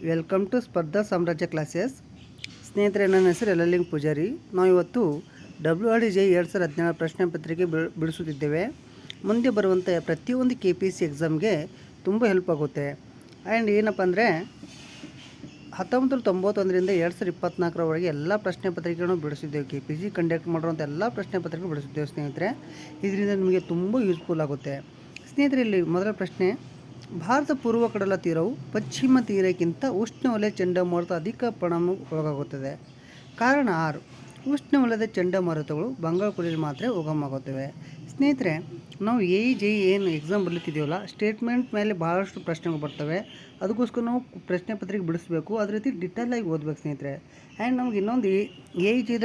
Welcome to ಸ್ಪರ್ಧಾ ಸಾಮ್ರಾಜ್ಯ classes. ಸ್ನೇಹಿತರೆ, ನನ್ನ ಹೆಸರು ಎಲ್ಲಲಿಂಗ್ ಪೂಜಾರಿ. ನಾವು ಇವತ್ತು WRDJ 2017 ಪ್ರಶ್ನೆ ಪತ್ರಿಕೆ ಬಿಡಿಸುತ್ತಿದ್ದೇವೆ. ಮುಂದೆ ಬರುವಂಥ ಪ್ರತಿಯೊಂದು KPSC ಎಕ್ಸಾಮ್ಗೆ ತುಂಬ ಹೆಲ್ಪ್ ಆಗುತ್ತೆ. ಆ್ಯಂಡ್ ಏನಪ್ಪ ಅಂದರೆ 1991ರಿಂದ 2024ರವರೆಗೆ ಎಲ್ಲ ಪ್ರಶ್ನೆ ಪತ್ರಿಕೆಗಳನ್ನು ಬಿಡಿಸಿದ್ದೇವೆ. KPSC ಕಂಡಕ್ಟ್ ಮಾಡಿರುವಂಥ ಎಲ್ಲ ಪ್ರಶ್ನೆ ಪತ್ರಿಕೆ ಬಿಡಿಸಿದ್ದೇವೆ ಸ್ನೇಹಿತರೆ. ಇದರಿಂದ ನಿಮಗೆ ತುಂಬ ಯೂಸ್ಫುಲ್ ಆಗುತ್ತೆ ಸ್ನೇಹಿತರೆ. ಇಲ್ಲಿ ಮೊದಲ ಪ್ರಶ್ನೆ: ಭಾರತ ಪೂರ್ವ ಕಡಲ ತೀರವು ಪಶ್ಚಿಮ ತೀರಕ್ಕಿಂತ ಉಷ್ಣವಲಯ ಚಂಡಮಾರುತ ಅಧಿಕ ಪರಿಣಾಮಕ್ಕೆ ಒಳಗಾಗುತ್ತದೆ. ಕಾರಣ 6. ಉಷ್ಣವಲಯದ ಚಂಡಮಾರುತಗಳು ಬಂಗಾಳಕೊಲ್ಲಿಯಲ್ಲಿ ಮಾತ್ರ ಉಗಮವಾಗುತ್ತವೆ. ಸ್ನೇಹಿತರೆ, ನಾವು JEE ಏನು ಎಕ್ಸಾಮ್ ಬರೀತಿದ್ದೀವಲ್ಲ, ಸ್ಟೇಟ್ಮೆಂಟ್ ಮೇಲೆ ಭಾಳಷ್ಟು ಪ್ರಶ್ನೆಗಳು ಬರ್ತವೆ. ಅದಕ್ಕೋಸ್ಕರ ನಾವು ಪ್ರಶ್ನೆ ಪತ್ರಿಕೆ ಬಿಡಿಸ್ಬೇಕು. ಅದೇ ರೀತಿ ಡಿಟೇಲಾಗಿ ಓದಬೇಕು ಸ್ನೇಹಿತರೆ. ಆ್ಯಂಡ್ ನಮ್ಗೆ ಇನ್ನೊಂದು JEE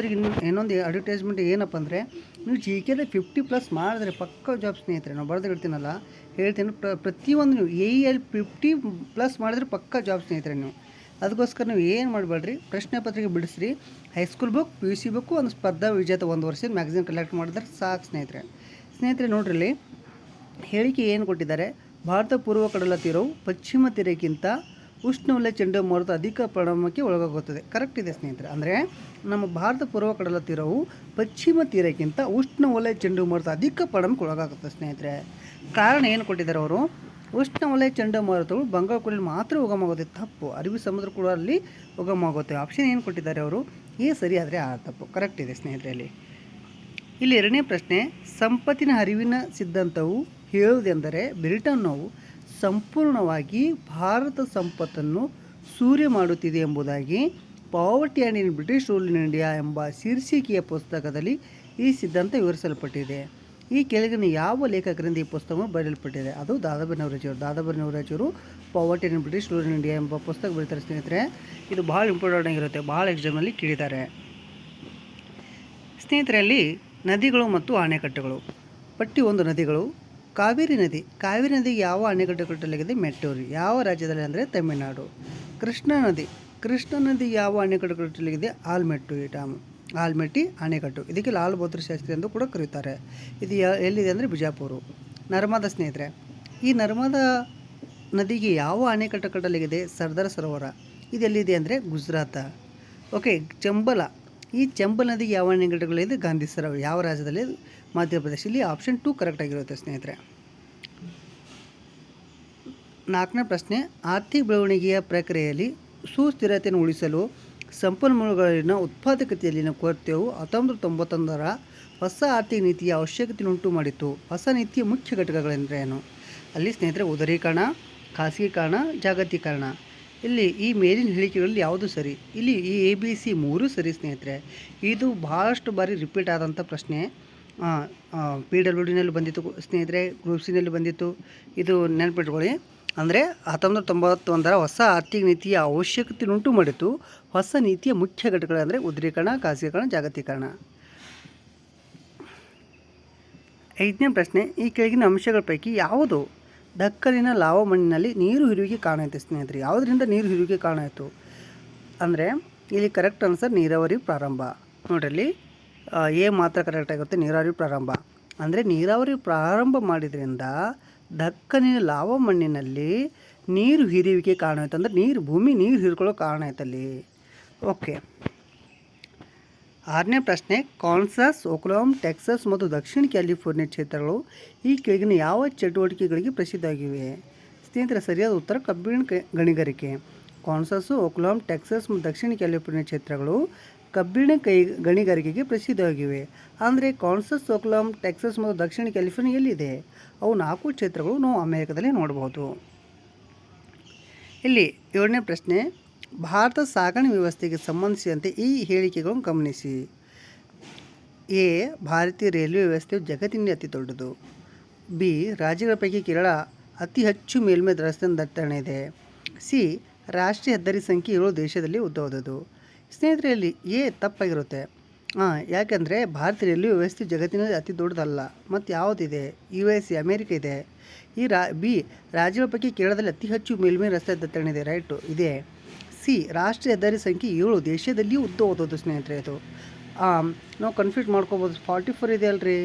ಇನ್ನೊಂದು ಅಡ್ವರ್ಟೈಸ್ಮೆಂಟ್ ಏನಪ್ಪ ಅಂದರೆ, ನೀವು GKದ 50+ ಮಾಡಿದ್ರೆ ಪಕ್ಕ ಜಾಬ್ ಸ್ನೇಹಿತರೆ. ನಾವು ಹೇಳ್ತೀನಿ ಪ್ರತಿಯೊಂದು ನೀವು JEE 50+ ಮಾಡಿದ್ರೆ ಪಕ್ಕ ಜಾಬ್ ಸ್ನೇಹಿತರೆ. ನೀವು ಅದಕ್ಕೋಸ್ಕರ ನೀವು ಏನು ಮಾಡಬೇಡ್ರಿ, ಪ್ರಶ್ನೆ ಪತ್ರಿಕೆ ಬಿಡಿಸ್ರಿ. ಹೈಸ್ಕೂಲ್ ಬುಕ್, PUC ಬುಕ್ಕು, ಒಂದು ಸ್ಪರ್ಧಾ ವಿಜೇತ 1 ವರ್ಷದ ಮ್ಯಾಗ್ಝಿನ್ ಕಲೆಕ್ಟ್ ಮಾಡಿದ್ರೆ ಸಾಕು ಸ್ನೇಹಿತರೆ. ನೋಡ್ರಿ, ಹೇಳಿಕೆ ಏನು ಕೊಟ್ಟಿದ್ದಾರೆ: ಭಾರತ ಪೂರ್ವ ಕಡಲ ತೀರವು ಪಶ್ಚಿಮ ತೀರಕ್ಕಿಂತ ಉಷ್ಣವಲಯ ಚಂಡಮಾರುತ ಅಧಿಕ ಪರಿಣಾಮಕ್ಕೆ ಒಳಗಾಗುತ್ತದೆ. ಕರೆಕ್ಟ್ ಇದೆ ಸ್ನೇಹಿತರೆ. ಅಂದರೆ ನಮ್ಮ ಭಾರತ ಪೂರ್ವ ಕಡಲ ತೀರವು ಪಶ್ಚಿಮ ತೀರಕ್ಕಿಂತ ಉಷ್ಣವಲಯ ಚಂಡಮಾರುತ ಅಧಿಕ ಪರಿಣಾಮಕ್ಕೆ ಒಳಗಾಗುತ್ತೆ ಸ್ನೇಹಿತರೆ. ಕಾರಣ ಏನು ಕೊಟ್ಟಿದ್ದಾರೆ ಅವರು: ಉಷ್ಣವಲಯ ಚಂಡಮಾರುತಗಳು ಬಂಗಾಳಕೊಲ್ಲಿಯಲ್ಲಿ ಮಾತ್ರ ಉಗಮವಾಗುತ್ತೆ. ತಪ್ಪು. ಅರಬ್ಬಿ ಸಮುದ್ರ ಕೂಡ ಅಲ್ಲಿ ಉಗಮವಾಗುತ್ತೆ. ಆಪ್ಷನ್ ಏನು ಕೊಟ್ಟಿದ್ದಾರೆ ಅವರು: ಎ ಸರಿ, ಆದರೆ ಆ ತಪ್ಪು. ಕರೆಕ್ಟ್ ಇದೆ ಸ್ನೇಹಿತರೆ. ಇಲ್ಲಿ ಎರಡನೇ ಪ್ರಶ್ನೆ: ಸಂಪತ್ತಿನ ಹರಿವಿನ ಸಿದ್ಧಾಂತವು ಹೇಳುವುದೆಂದರೆ ಬ್ರಿಟನ್ನವು ಸಂಪೂರ್ಣವಾಗಿ ಭಾರತ ಸಂಪತ್ತನ್ನು ಸೂರೆ ಮಾಡುತ್ತಿದೆ ಎಂಬುದಾಗಿ poverty and in British rule in India ಎಂಬ ಶೀರ್ಷಿಕೆಯ ಪುಸ್ತಕದಲ್ಲಿ ಈ ಸಿದ್ಧಾಂತ ವಿವರಿಸಲ್ಪಟ್ಟಿದೆ. ಈ ಕೆಳಗಿನ ಯಾವ ಲೇಖಕರಿಂದ ಈ ಪುಸ್ತಕವು ಬರೆಯಲ್ಪಟ್ಟಿದೆ? ಅದು ದಾದಾಬಾಯಿ ನವರೋಜಿ ಅವರು poverty and British rule in India ಎಂಬ ಪುಸ್ತಕ ಬರೀತಾರೆ ಸ್ನೇಹಿತರೆ. ಇದು ಭಾಳ ಇಂಪಾರ್ಟೆಂಟ್ ಆಗಿರುತ್ತೆ, ಭಾಳ ಎಕ್ಸಾಮ್ನಲ್ಲಿ ಕೇಳಿದ್ದಾರೆ ಸ್ನೇಹಿತರೆ. ಅಲ್ಲಿ ನದಿಗಳು ಮತ್ತು ಅಣೆಕಟ್ಟುಗಳು. ಪಟ್ಟಿ 1: ನದಿಗಳು. ಕಾವೇರಿ ನದಿಗೆ ಯಾವ ಅಣೆಕಟ್ಟು ಕಟ್ಟಲಾಗಿದೆ? ಮೆಟ್ಟೂರು. ಯಾವ ರಾಜ್ಯದಲ್ಲಿ ಅಂದರೆ ತಮಿಳುನಾಡು. ಕೃಷ್ಣಾ ನದಿ ಯಾವ ಅಣೆಕಟ್ಟು ಕಟ್ಟಲಾಗಿದೆ? ಆಲ್ಮೆಟ್ಟಿ ಅಣೆಕಟ್ಟು. ಇದಕ್ಕೆ ಲಾಲ್ ಬಹದ್ದೂರ್ ಶಾಸ್ತ್ರಿ ಎಂದು ಕೂಡ ಕರೀತಾರೆ. ಇದು ಎಲ್ಲಿದೆ ಅಂದರೆ ಬಿಜಾಪುರ. ನರ್ಮದಾ ಸ್ನೇಹಿತರೆ, ಈ ನರ್ಮದಾ ನದಿಗೆ ಯಾವ ಅಣೆಕಟ್ಟು ಕಟ್ಟಲಾಗಿದೆ? ಸರ್ದಾರ್ ಸರೋವರ. ಇದೆಲ್ಲಿದೆ ಅಂದರೆ ಗುಜರಾತ್. ಓಕೆ. ಈ ಚಂಬಲ್ ನದಿಗೆ ಯಾವ ಅಣೆಕಟ್ಟುಗಳಿದೆ? ಗಾಂಧಿ ಸರೋವರ. ಯಾವ ರಾಜ್ಯದಲ್ಲಿ? ಮಧ್ಯಪ್ರದೇಶ. ಇಲ್ಲಿ ಆಪ್ಷನ್ 2 ಕರೆಕ್ಟ್ ಆಗಿರುತ್ತೆ ಸ್ನೇಹಿತರೆ. 4ನೇ ಪ್ರಶ್ನೆ: ಆರ್ಥಿಕ ಬೆಳವಣಿಗೆಯ ಪ್ರಕ್ರಿಯೆಯಲ್ಲಿ ಸುಸ್ಥಿರತೆಯನ್ನು ಉಳಿಸಲು ಸಂಪನ್ಮೂಲಗಳಲ್ಲಿನ ಉತ್ಪಾದಕತೆಯಲ್ಲಿನ ಕೊರತೆಯು 1991ರ ಹೊಸ ಆರ್ಥಿಕ ನೀತಿಯ ಅವಶ್ಯಕತೆಯನ್ನುಂಟು ಮಾಡಿತು. ಹೊಸ ನೀತಿಯ ಮುಖ್ಯ ಘಟಕಗಳೆಂದರೇನು? ಅಲ್ಲಿ ಸ್ನೇಹಿತರೆ ಉದಾರೀಕರಣ, ಖಾಸಗೀಕರಣ, ಜಾಗತೀಕರಣ. ಇಲ್ಲಿ ಈ ಮೇಲಿನ ಹೇಳಿಕೆಗಳಲ್ಲಿ ಯಾವುದು ಸರಿ? ಇಲ್ಲಿ ಈ ABC 3 ಸರಿ ಸ್ನೇಹಿತರೆ. ಇದು ಭಾಳಷ್ಟು ಬಾರಿ ರಿಪೀಟ್ ಆದಂಥ ಪ್ರಶ್ನೆ. PWDನಲ್ಲಿ ಬಂದಿತ್ತು ಸ್ನೇಹಿತರೆ, ಗ್ರೂಪ್ ಸಿನಲ್ಲಿ ಬಂದಿತ್ತು. ಇದು ನೆನಪಿಟ್ಕೊಳ್ಳಿ. ಅಂದರೆ 1991ರ ಹೊಸ ಆರ್ಥಿಕ ನೀತಿಯ ಅವಶ್ಯಕತೆಯನ್ನುಂಟು ಮಾಡಿತು. ಹೊಸ ನೀತಿಯ ಮುಖ್ಯ ಘಟಕಗಳು ಅಂದರೆ ಉದಾರೀಕರಣ, ಖಾಸಗೀಕರಣ, ಜಾಗತೀಕರಣ. 5ನೇ ಪ್ರಶ್ನೆ: ಈ ಕೆಳಗಿನ ಅಂಶಗಳ ಪೈಕಿ ಯಾವುದು ದಕ್ಕನಿನ ಲಾವಾ ಮಣ್ಣಿನಲ್ಲಿ ನೀರು ಹರಿವಿಗೆ ಕಾರಣ ಆಯಿತು ಸ್ನೇಹಿತರೆ? ಯಾವುದರಿಂದ ನೀರು ಹರಿವಿಗೆ ಕಾರಣ ಆಯಿತು ಅಂದರೆ ಇಲ್ಲಿ ಕರೆಕ್ಟ್ ಆನ್ಸರ್ ನೀರಾವರಿ ಪ್ರಾರಂಭ. ನೋಡ್ರಿ, ಎ ಮಾತ್ರ ಕರೆಕ್ಟ್ ಆಗಿರುತ್ತೆ. ನೀರಾವರಿ ಪ್ರಾರಂಭ ಅಂದರೆ ನೀರಾವರಿ ಪ್ರಾರಂಭ ಮಾಡಿದ್ರಿಂದ ದಕ್ಕನಿನ ಲಾವಾ ಮಣ್ಣಿನಲ್ಲಿ ನೀರು ಹರಿವಿಗೆ ಕಾರಣ ಆಯಿತು. ಅಂದರೆ ಭೂಮಿ ನೀರು ಹೀರ್ಕೊಳ್ಳೋ ಕಾರಣ ಆಯ್ತಲ್ಲಿ. ಓಕೆ. 6ನೇ ಪ್ರಶ್ನೆ: ಕಾನ್ಸಾಸ್, ಒಕ್ಲಹೋಮಾ, ಟೆಕ್ಸಾಸ್ ಮತ್ತು ದಕ್ಷಿಣ ಕ್ಯಾಲಿಫೋರ್ನಿಯಾ ಕ್ಷೇತ್ರಗಳು ಈ ಕೆಳಗಿನ ಯಾವ ಚಟುವಟಿಕೆಗಳಿಗೆ ಪ್ರಸಿದ್ಧವಾಗಿವೆ? ಸ್ನೇಹಿತರೆ, ಸರಿಯಾದ ಉತ್ತರ ಕಬ್ಬಿಣ ಗಣಿಗಾರಿಕೆ. ಕಾನ್ಸಾಸು, ಒಕ್ಲಹೋಮಾ, ಟೆಕ್ಸಾಸ್ ಮತ್ತು ದಕ್ಷಿಣ ಕ್ಯಾಲಿಫೋರ್ನಿಯಾ ಕ್ಷೇತ್ರಗಳು ಕಬ್ಬಿಣ ಗಣಿಗಾರಿಕೆಗೆ ಪ್ರಸಿದ್ಧವಾಗಿವೆ. ಅಂದರೆ ಕಾನ್ಸಾಸ್, ಒಕ್ಲಹೋಮಾ, ಟೆಕ್ಸಾಸ್ ಮತ್ತು ದಕ್ಷಿಣ ಕ್ಯಾಲಿಫೋರ್ನಿಯಾ ಎಲ್ಲಿದೆ? ಅವು 4 ಕ್ಷೇತ್ರಗಳು ನಾವು ಅಮೆರಿಕದಲ್ಲಿ ನೋಡ್ಬೋದು. ಇಲ್ಲಿ 7ನೇ ಪ್ರಶ್ನೆ: ಭಾರತ ಸಾಗಣೆ ವ್ಯವಸ್ಥೆಗೆ ಸಂಬಂಧಿಸಿದಂತೆ ಈ ಹೇಳಿಕೆಗಳನ್ನು ಗಮನಿಸಿ. ಎ. ಭಾರತೀಯ ರೈಲ್ವೆ ವ್ಯವಸ್ಥೆಯು ಜಗತ್ತಿನಲ್ಲಿ ಅತಿ ದೊಡ್ಡದು. ಬಿ. ರಾಜ್ಯಗಳ ಪೈಕಿ ಕೇರಳ ಅತಿ ಹೆಚ್ಚು ಮೇಲ್ಮೈ ರಸ್ತೆ ದಟ್ಟಣೆ ಇದೆ. ಸಿ. ರಾಷ್ಟ್ರೀಯ ಹೆದ್ದಾರಿ ಸಂಖ್ಯೆ 7 ದೇಶದಲ್ಲಿ ಉದ್ದವಾದದ್ದು. ಸ್ನೇಹಿತರೆ, ಇಲ್ಲಿ ಎ ತಪ್ಪಾಗಿರುತ್ತೆ. ಯಾಕೆಂದರೆ ಭಾರತೀಯ ರೈಲ್ವೆ ವ್ಯವಸ್ಥೆ ಜಗತ್ತಿನಲ್ಲಿ ಅತಿ ದೊಡ್ಡದಲ್ಲ. ಮತ್ತು ಯಾವುದಿದೆ? USA, ಅಮೇರಿಕ ಇದೆ. ಬಿ. ರಾಜ್ಯಗಳ ಪೈಕಿ ಕೇರಳದಲ್ಲಿ ಅತಿ ಹೆಚ್ಚು ಮೇಲ್ಮೈ ರಸ್ತೆ ದಟ್ಟಣೆ ಇದೆ. ರೈಟು ಇದೆ. ಸಿ. ರಾಷ್ಟ್ರೀಯ ಹೆದ್ದಾರಿ ಸಂಖ್ಯೆ 7 ದೇಶದಲ್ಲಿಯೂ ಉದ್ದವಾದದ್ದು ಸ್ನೇಹಿತರೆ. ಇದು ನಾವು ಕನ್ಫ್ಯೂಸ್ ಮಾಡ್ಕೋಬೋದು. 44 ಇದೆ ಅಲ್ರಿ,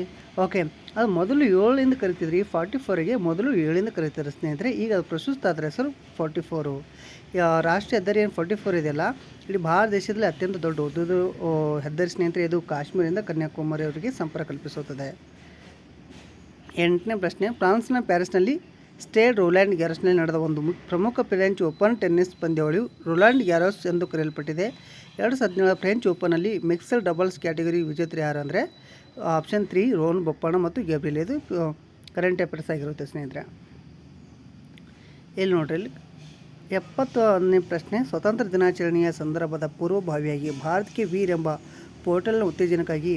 ಓಕೆ, ಅದು ಮೊದಲು 7 ಕರಿತಿದ್ರಿ, 44ಗೆ ಮೊದಲು 7 ಕರೀತಾರೆ ಸ್ನೇಹಿತರೆ. ಈಗ ಅದು ಪ್ರಸ್ತುತ ಅದರ ಹೆಸರು 44. ರಾಷ್ಟ್ರೀಯ ಹೆದ್ದಾರಿ ಏನು 44 ಇದೆಯಲ್ಲ, ಇಡೀ ಭಾರತ ದೇಶದಲ್ಲಿ ಅತ್ಯಂತ ದೊಡ್ಡ ಉದ್ದದ ಹೆದ್ದಾರಿ ಸ್ನೇಹಿತರೆ. ಇದು ಕಾಶ್ಮೀರದಿಂದ ಕನ್ಯಾಕುಮಾರಿಯವರೆಗೆ ಸಂಪರ್ಕ ಕಲ್ಪಿಸುತ್ತದೆ. 8ನೇ ಪ್ರಶ್ನೆ, ಫ್ರಾನ್ಸ್ನ ಪ್ಯಾರಿಸ್ನಲ್ಲಿ ಸ್ಟೇಡ್ ರೋಲ್ಯಾಂಡ್ ಗ್ಯಾರೋಸ್ನಲ್ಲಿ ನಡೆದ ಒಂದು ಪ್ರಮುಖ ಫ್ರೆಂಚ್ ಓಪನ್ ಟೆನ್ನಿಸ್ ಪಂದ್ಯಾವಳಿಯು ರೋಲ್ಯಾಂಡ್ ಗ್ಯಾರೋಸ್ ಎಂದು ಕರೆಯಲ್ಪಟ್ಟಿದೆ. 2017 ಫ್ರೆಂಚ್ ಓಪನ್ನಲ್ಲಿ ಮಿಕ್ಸಡ್ ಡಬಲ್ಸ್ ಕ್ಯಾಟಗರಿ ವಿಜೇತರು ಯಾರು ಅಂದರೆ ಆಪ್ಷನ್ 3 ರೋಹನ್ ಬೋಪಣ್ಣ ಮತ್ತು ಗ್ಯಾಬ್ರಿಯಲ್. ಇದು ಕರೆಂಟ್ ಅಫೇರ್ಸ್ ಆಗಿರುತ್ತೆ ಸ್ನೇಹಿತರೆ. ಇಲ್ಲಿ ನೋಡ್ರಿ, ಇಲ್ಲಿ 71ನೇ ಪ್ರಶ್ನೆ, ಸ್ವಾತಂತ್ರ್ಯ ದಿನಾಚರಣೆಯ ಸಂದರ್ಭದ ಪೂರ್ವಭಾವಿಯಾಗಿ ಭಾರತಕ್ಕೆ ವೀರ್ ಎಂಬ ಪೋರ್ಟಲ್ನ ಉತ್ತೇಜನಕ್ಕಾಗಿ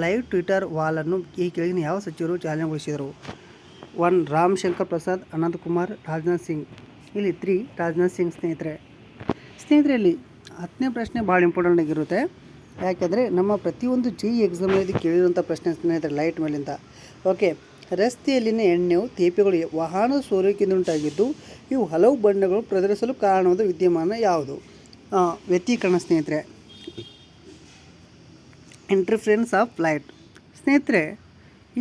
ಲೈವ್ ಟ್ವಿಟರ್ ವಾಲನ್ನು ಈ ಕೆಳಗಿನ ಯಾವ ಸಚಿವರು ಚಾಲನೆಗೊಳಿಸಿದರು? 1 ರಾಮ್ ಶಂಕರ್ ಪ್ರಸಾದ್, ಅನಂತ್ ಕುಮಾರ್, ರಾಜನಾಥ್ ಸಿಂಗ್. ಇಲ್ಲಿ 3 ರಾಜನಾಥ್ ಸಿಂಗ್ ಸ್ನೇಹಿತರೆ. ಇಲ್ಲಿ 10ನೇ ಪ್ರಶ್ನೆ ಭಾಳ ಇಂಪಾರ್ಟೆಂಟ್ ಆಗಿರುತ್ತೆ. ಯಾಕೆಂದರೆ ನಮ್ಮ ಪ್ರತಿಯೊಂದು ಎಕ್ಸಾಮ್ನಲ್ಲಿ ಕೇಳಿರುವಂಥ ಪ್ರಶ್ನೆ ಸ್ನೇಹಿತರೆ, ಲೈಟ್ ಮೇಲಿಂದ. ಓಕೆ, ರಸ್ತೆಯಲ್ಲಿನ ಎಣ್ಣೆಯು ತೇಪೆಗಳು ವಾಹನದ ಸೋರಿಕೆಯಿಂದ ಉಂಟಾಗಿದ್ದು ಇವು ಹಲವು ಬಣ್ಣಗಳು ಪ್ರದರ್ಶಿಸಲು ಕಾರಣವಾದ ವಿದ್ಯಮಾನ ಯಾವುದು? ವ್ಯತೀಕರಣ ಸ್ನೇಹಿತರೆ, ಇಂಟರ್ಫರೆನ್ಸ್ ಆಫ್ ಲೈಟ್. ಸ್ನೇಹಿತರೆ,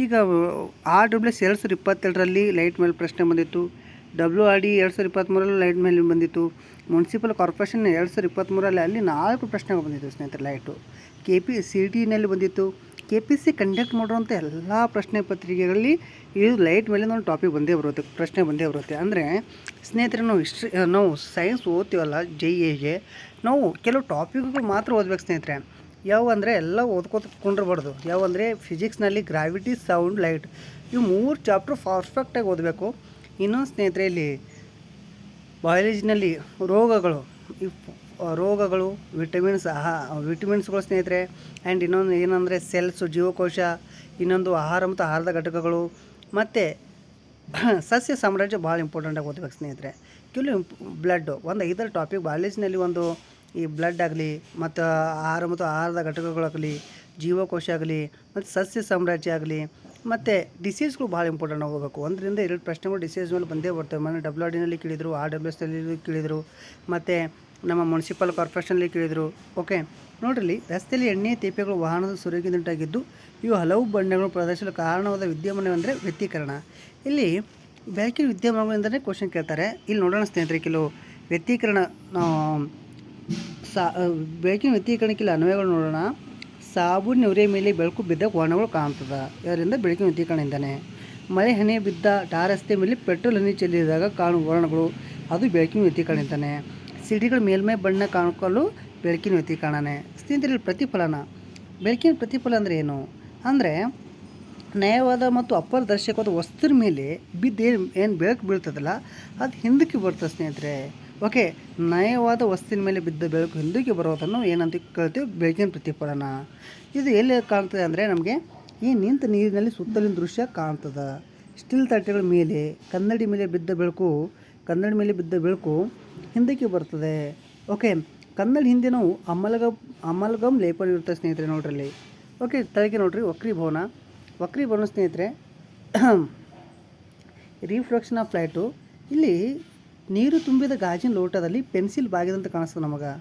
ಈಗ RWS 2022ರಲ್ಲಿ ಲೈಟ್ ಮೇಲೆ ಪ್ರಶ್ನೆ ಬಂದಿತ್ತು. WRD 2023ರಲ್ಲಿ ಲೈಟ್ ಮೇಲೆ ಬಂದಿತ್ತು. ಮುನ್ಸಿಪಲ್ ಕಾರ್ಪೊರೇಷನ್ 2023ರಲ್ಲಿ ಅಲ್ಲಿ 4 ಪ್ರಶ್ನೆಗಳು ಬಂದಿತ್ತು ಸ್ನೇಹಿತರೆ ಲೈಟು. CTನಲ್ಲಿ ಬಂದಿತ್ತು. KPSC ಕಂಡಕ್ಟ್ ಮಾಡಿರುವಂಥ ಎಲ್ಲ ಪ್ರಶ್ನೆ ಪತ್ರಿಕೆಗಳಲ್ಲಿ ಇದು ಲೈಟ್ ಮೇಲಿಂದ ಒಂದು ಟಾಪಿಕ್ ಬಂದೇ ಬರುತ್ತೆ, ಪ್ರಶ್ನೆ ಬಂದೇ ಬರುತ್ತೆ. ಅಂದರೆ ಸ್ನೇಹಿತರೆ, ನಾವು ಸೈನ್ಸ್ ಓದ್ತೀವಲ್ಲ JEಗೆ, ನಾವು ಕೆಲವು ಟಾಪಿಕ್ಗಳು ಮಾತ್ರ ಓದ್ಬೇಕು ಸ್ನೇಹಿತರೆ. ಯಾವ ಅಂದರೆ ಎಲ್ಲ ಓದ್ಕೊಂಡ್ರಬಾರ್ದು. ಯಾವಂದರೆ ಫಿಸಿಕ್ಸ್ನಲ್ಲಿ ಗ್ರಾವಿಟಿ, ಸೌಂಡ್, ಲೈಟ್, ಇವು 3 ಚಾಪ್ಟರ್ ಪರ್ಫೆಕ್ಟಾಗಿ ಓದಬೇಕು. ಇನ್ನೊಂದು ಸ್ನೇಹಿತರೆ, ಇಲ್ಲಿ ಬಯಾಲಜಿನಲ್ಲಿ ರೋಗಗಳು ವಿಟಮಿನ್ಸ್ಗಳು ಸ್ನೇಹಿತರೆ. ಆ್ಯಂಡ್ ಇನ್ನೊಂದು ಏನಂದರೆ ಸೆಲ್ಸು, ಜೀವಕೋಶ, ಇನ್ನೊಂದು ಆಹಾರ ಮತ್ತು ಆಹಾರದ ಘಟಕಗಳು, ಮತ್ತು ಸಸ್ಯ ಸಾಮ್ರಾಜ್ಯ ಭಾಳ ಇಂಪಾರ್ಟೆಂಟಾಗಿ ಓದಬೇಕು ಸ್ನೇಹಿತರೆ. ಕೆಲವು ಬ್ಲಡ್ಡು ಒಂದು 5 ಟಾಪಿಕ್ ಬಯಾಲಜಿನಲ್ಲಿ ಒಂದು ಈ ಬ್ಲಡ್ ಆಗಲಿ, ಮತ್ತು ಆಹಾರ ಮತ್ತು ಆಹಾರದ ಘಟಕಗಳಾಗಲಿ, ಜೀವಕೋಶ ಆಗಲಿ, ಮತ್ತು ಸಸ್ಯ ಸಾಮ್ರಾಜ್ಯ ಆಗಲಿ, ಮತ್ತು ಡಿಸೀಸ್ಗಳು ಭಾಳ ಇಂಪಾರ್ಟೆಂಟ್ ಹೋಗಬೇಕು. 1ರಿಂದ 2 ಪ್ರಶ್ನೆಗಳು ಡಿಸೀಸ್ ಮೇಲೆ ಬಂದೇ ಬರ್ತವೆ. ಮೊನ್ನೆ WRDನಲ್ಲಿ ಕೇಳಿದರು, RWSನಲ್ಲಿ ಕೇಳಿದರು, ಮತ್ತು ನಮ್ಮ ಮುನ್ಸಿಪಲ್ ಕಾರ್ಪೊರೇಷನಲ್ಲಿ ಕೇಳಿದರು. ಓಕೆ, ನೋಡ್ರಿ, ರಸ್ತೆಯಲ್ಲಿ ಎಣ್ಣೆ ತೇಪೆಗಳು ವಾಹನದ ಸೋರಿಕೆಯಿಂದ ಉಂಟಾಗಿದ್ದು ಇವು ಹಲವು ಬಣ್ಣಗಳು ಪ್ರದರ್ಶಿಸಲು ಕಾರಣವಾದ ವಿದ್ಯಮಾನವೆಂದರೆ ವ್ಯತೀಕರಣ. ಇಲ್ಲಿ ಬೆಳಕಿನ ವಿದ್ಯಮಾನಗಳಿಂದಲೇ ಕ್ವಶನ್ ಕೇಳ್ತಾರೆ. ಇಲ್ಲಿ ನೋಡೋಣ ಸ್ನೇಹಿತರೆ, ಕೆಲವು ವ್ಯತೀಕರಣ ಬೆಳಕಿನ ವ್ಯತೀಕರಣಕ್ಕಿಲ್ಲ ಅನ್ವಯಗಳು ನೋಡೋಣ. ಸಾಬೂನಿನ ಉರಿಯ ಮೇಲೆ ಬೆಳಕು ಬಿದ್ದ ವರ್ಣಗಳು ಕಾಣ್ತದೆ, ಇದರಿಂದ ಬೆಳಕಿನ ವ್ಯತೀಕರಣದಿಂದನೇ. ಮಳೆ ಹನಿ ಬಿದ್ದ ಟಾರಸ್ತೆ ಮೇಲೆ ಪೆಟ್ರೋಲ್ ಹನಿ ಚೆಲ್ಲಿದಾಗ ಕಾಣುವ ವರ್ಣಗಳು, ಅದು ಬೆಳಕಿನ ವ್ಯತೀಕರಣದಿಂದನೇ. ಸಿಡಿಗಳ ಮೇಲ್ಮೈ ಬಣ್ಣ ಕಾಣಿಕೊಳ್ಳಲು ಬೆಳಕಿನ ವ್ಯತೀಕರಣನೇ. ಸ್ನೇಹಿತರೆ, ಪ್ರತಿಫಲನ. ಬೆಳಕಿನ ಪ್ರತಿಫಲ ಅಂದರೆ ಏನು ಅಂದರೆ ನಯವಾದ ಮತ್ತು ಅಪಾರದರ್ಶಕವಾದ ವಸ್ತುವಿನ ಮೇಲೆ ಬಿದ್ದು ಏನು ಬೆಳಕು ಬೀಳ್ತದಲ್ಲ, ಅದು ಹಿಂದಕ್ಕೆ ಬರ್ತದೆ ಸ್ನೇಹಿತರೆ. ಓಕೆ, ನಯವಾದ ವಸ್ತುವಿನ ಮೇಲೆ ಬಿದ್ದ ಬೆಳಕು ಹಿಂದಕ್ಕೆ ಬರೋದನ್ನು ಏನಂತ ಕೇಳ್ತೀವಿ? ಬೆಳಕಿನ ಪ್ರತಿಫಲನ. ಇದು ಎಲ್ಲಿ ಕಾಣ್ತದೆ ಅಂದರೆ ನಮಗೆ ಈ ನಿಂತ ನೀರಿನಲ್ಲಿ ಸುತ್ತಲಿನ ದೃಶ್ಯ ಕಾಣ್ತದೆ. ಸ್ಟಿಲ್ ತಟ್ಟೆಗಳ ಮೇಲೆ ಕನ್ನಡಿ ಮೇಲೆ ಬಿದ್ದ ಬೆಳಕು ಹಿಂದಕ್ಕೆ ಬರ್ತದೆ. ಓಕೆ, ಕನ್ನಡಿ ಹಿಂದೆ ನಾವು ಅಮಲ್ಗಮ್ ಲೇಪನ ಇರುತ್ತೆ ಸ್ನೇಹಿತರೆ. ನೋಡ್ರಲ್ಲಿ, ಓಕೆ, ತಳಗೆ ನೋಡ್ರಿ ವಕ್ರೀಭವನ ಸ್ನೇಹಿತರೆ, ರಿಫ್ಲೆಕ್ಷನ್ ಆಫ್ ಲೈಟು. ಇಲ್ಲಿ ನೀರು ತುಂಬಿದ ಗಾಜಿನ ಲೋಟದಲ್ಲಿ ಪೆನ್ಸಿಲ್ ಬಾಗಿದಂತ ಕಾಣಿಸ್ತದೆ ನಮಗೆ.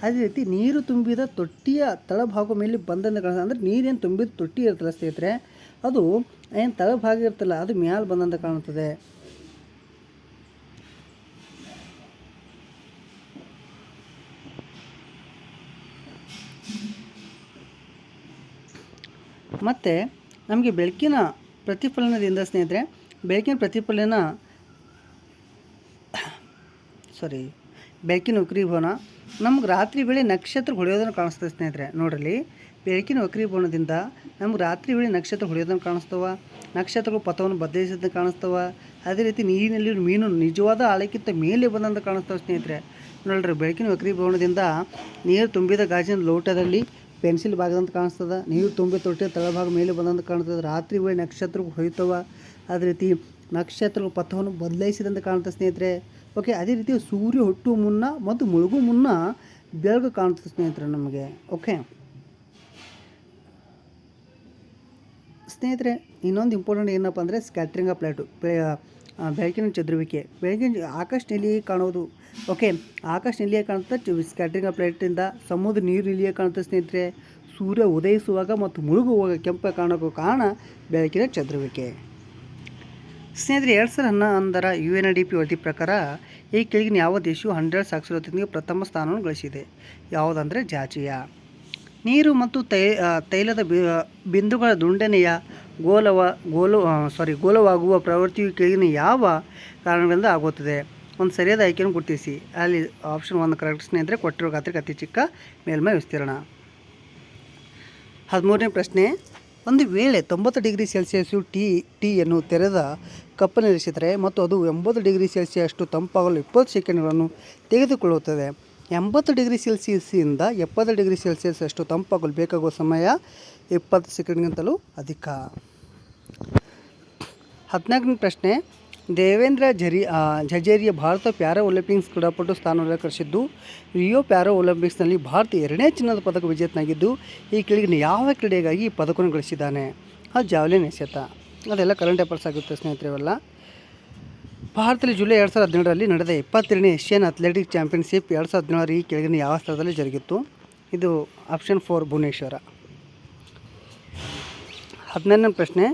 ಅದೇ ರೀತಿ ನೀರು ತುಂಬಿದ ತೊಟ್ಟಿಯ ತಳಭಾಗ ಮೇಲೆ ಬಂದಂತೆ ಕಾಣಿಸ್ತದೆ. ಅಂದರೆ ನೀರೇನು ತುಂಬಿದ ತೊಟ್ಟಿ ಇರ್ತಲ್ಲ ಸ್ನೇಹಿತರೆ, ಅದು ಏನು ತಳಭಾಗ ಇರ್ತಲ್ಲ, ಅದು ಮ್ಯಾಲೆ ಬಂದಂತ ಕಾಣುತ್ತದೆ. ಮತ್ತು ನಮಗೆ ಬೆಳಕಿನ ಪ್ರತಿಫಲನದಿಂದ ಸ್ನೇಹಿತರೆ, ಬೆಳಕಿನ ವಕ್ರೀಭವನ ನಮ್ಗೆ ರಾತ್ರಿ ವೇಳೆ ನಕ್ಷತ್ರ ಹೊಳೆಯೋದನ್ನು ಕಾಣಿಸ್ತದೆ ಸ್ನೇಹಿತರೆ. ನೋಡ್ರಲ್ಲಿ, ಬೆಳಕಿನ ವಕ್ರೀಭವನದಿಂದ ನಮ್ಗೆ ರಾತ್ರಿ ವೇಳೆ ನಕ್ಷತ್ರ ಹೊಳೆಯೋದನ್ನು ಕಾಣಿಸ್ತವ, ನಕ್ಷತ್ರಗಳು ಪಥವನ್ನು ಬದಲಿಸಿದಂತೆ ಕಾಣಿಸ್ತವ. ಅದೇ ರೀತಿ ನೀರಿನಲ್ಲಿ ಮೀನು ನಿಜವಾದ ಆಳಕ್ಕಿಂತ ಮೇಲೆ ಬಂದಂತ ಕಾಣಿಸ್ತವೆ ಸ್ನೇಹಿತರೆ. ನೋಡ್ರಿ, ಬೆಳಕಿನ ವಕ್ರೀಭವನದಿಂದ ನೀರು ತುಂಬಿದ ಗಾಜಿನ ಲೋಟದಲ್ಲಿ ಪೆನ್ಸಿಲ್ ಬಾಗದಂತ ಕಾಣಿಸ್ತದೆ, ನೀರು ತುಂಬಿ ತೊಟ್ಟಿಯ ತಳಭಾಗ ಮೇಲೆ ಬಂದಂತ ಕಾಣ್ತದೆ. ರಾತ್ರಿ ವೇಳೆ ನಕ್ಷತ್ರಗಳು ಹೊಯ್ತವ, ಅದೇ ರೀತಿ ನಕ್ಷತ್ರಗಳು ಪಥವನ್ನು ಬದಲಾಯಿಸಿದಂತೆ ಕಾಣ್ತದೆ ಸ್ನೇಹಿತರೆ. ಓಕೆ, ಅದೇ ರೀತಿ ಸೂರ್ಯ ಹುಟ್ಟುವ ಮುನ್ನ ಮತ್ತು ಮುಳುಗು ಮುನ್ನ ಬೆಳಕು ಕಾಣ್ತದೆ ಸ್ನೇಹಿತರೆ ನಮಗೆ. ಓಕೆ ಸ್ನೇಹಿತರೆ, ಇನ್ನೊಂದು ಇಂಪಾರ್ಟೆಂಟ್ ಏನಪ್ಪ ಅಂದರೆ ಸ್ಕ್ಯಾಟ್ರಿಂಗ್ ಆಫ್ ಲೈಟು, ಬೆಳಕಿನ ಚದುರುವಿಕೆ. ಬೆಳಕಿನ ಆಕಾಶ ನೀಲಿಯಾಗಿ ಕಾಣೋದು. ಓಕೆ, ಆಕಾಶ ನೀಲಿಯಾಗಿ ಕಾಣುತ್ತೆ ಸ್ಕ್ಯಾಟ್ರಿಂಗ್ ಆಫ್ ಲೈಟಿಂದ. ಸಮುದ್ರ ನೀರು ನೀಲಿಯಾಗಿ ಕಾಣುತ್ತೆ ಸ್ನೇಹಿತರೆ. ಸೂರ್ಯ ಉದಯಿಸುವಾಗ ಮತ್ತು ಮುಳುಗುವಾಗ ಕೆಂಪು ಕಾಣೋಕ್ಕೂ ಕಾರಣ ಬೆಳಕಿನ ಚದುರುವಿಕೆ. ಸ್ನೇಹಿತರೆ, 2011 UNDP ವರದಿ ಪ್ರಕಾರ ಈ ಕೆಳಗಿನ ಯಾವ ದೇಶವು 100 ಸಾಕ್ಷರತೆಯೊಂದಿಗೆ ಪ್ರಥಮ ಸ್ಥಾನವನ್ನು ಗಳಿಸಿದೆ? ಯಾವುದಂದರೆ ಜಾರ್ಜಿಯಾ. ನೀರು ಮತ್ತು ತೈಲದ ಬಿಂದುಗಳ ದುಂಡನೆಯ ಗೋಲವಾಗುವ ಪ್ರವೃತ್ತಿಯು ಕೆಳಗಿನ ಯಾವ ಕಾರಣಗಳಿಂದ ಆಗುತ್ತದೆ? ಒಂದು ಸರಿಯಾದ ಆಯ್ಕೆಯನ್ನು ಗುರುತಿಸಿ. ಅಲ್ಲಿ ಆಪ್ಷನ್ 1 ಕರೆಕ್ಟ್ ಸ್ನೇಹಿತರೆ. ಕೊಟ್ಟಿರೋ ಗಾತ್ರಕ್ಕೆ ಅತಿ ಚಿಕ್ಕ ಮೇಲ್ಮೈ ವಿಸ್ತೀರ್ಣ. 13ನೇ ಪ್ರಶ್ನೆ, ಒಂದು ವೇಳೆ 90 ಡಿಗ್ರಿ ಸೆಲ್ಸಿಯಸ್ಸು ಟೀಯನ್ನು ತೆರೆದ ಕಪ್ಪಲ್ಲಿರಿಸಿದರೆ ಮತ್ತು ಅದು 80 ಡಿಗ್ರಿ ಸೆಲ್ಸಿಯಸ್ಟು ತಂಪಾಗಲು 20 ಸೆಕೆಂಡ್ಗಳನ್ನು ತೆಗೆದುಕೊಳ್ಳುತ್ತದೆ. 80 ಡಿಗ್ರಿ ಸೆಲ್ಸಿಯಸ್ಸಿಂದ 70 ಡಿಗ್ರಿ ಸೆಲ್ಸಿಯಸ್ ಅಷ್ಟು ತಂಪಾಗಲು ಬೇಕಾಗುವ ಸಮಯ 20 ಸೆಕೆಂಡ್ಗಿಂತಲೂ ಅಧಿಕ. 14ನೇ ಪ್ರಶ್ನೆ, ದೇವೇಂದ್ರ ಝಜೇರಿಯಾ ಭಾರತ ಪ್ಯಾರಾ ಒಲಿಂಪಿಕ್ಸ್ ಕ್ರೀಡಾಪಟು ಸ್ಥಾನ ಅಲಂಕರಿಸಿದ್ದು. ರಿಯೋ ಪ್ಯಾರಾ ಒಲಿಂಪಿಕ್ಸ್ನಲ್ಲಿ ಭಾರತ 2ನೇ ಚಿನ್ನದ ಪದಕ ವಿಜೇತನಾಗಿದ್ದು ಈ ಕೆಳಗಿನ ಯಾವ ಕ್ರೀಡೆಗಾಗಿ ಈ ಪದಕವನ್ನು ಗಳಿಸಿದ್ದಾನೆ? ಅದು ಜಾವ್ಲಿನ್ ಎಸೆತ. ಅದೆಲ್ಲ ಕರೆಂಟ್ ಅಫೇರ್ಸ್ ಆಗುತ್ತೆ ಸ್ನೇಹಿತರೆ. ಇವೆಲ್ಲ ಭಾರತದಲ್ಲಿ ಜುಲೈ 2017ರಲ್ಲಿ ನಡೆದ 22ನೇ ಏಷ್ಯನ್ ಅಥ್ಲೆಟಿಕ್ಸ್ ಚಾಂಪಿಯನ್ಶಿಪ್ 2017 ಈ ಕೆಳಗಿನ ಯಾವ ಸ್ಥಳದಲ್ಲಿ ಜರುಗಿತ್ತು? ಇದು ಆಪ್ಷನ್ 4 ಭುವನೇಶ್ವರ. 15ನೇ ಪ್ರಶ್ನೆ,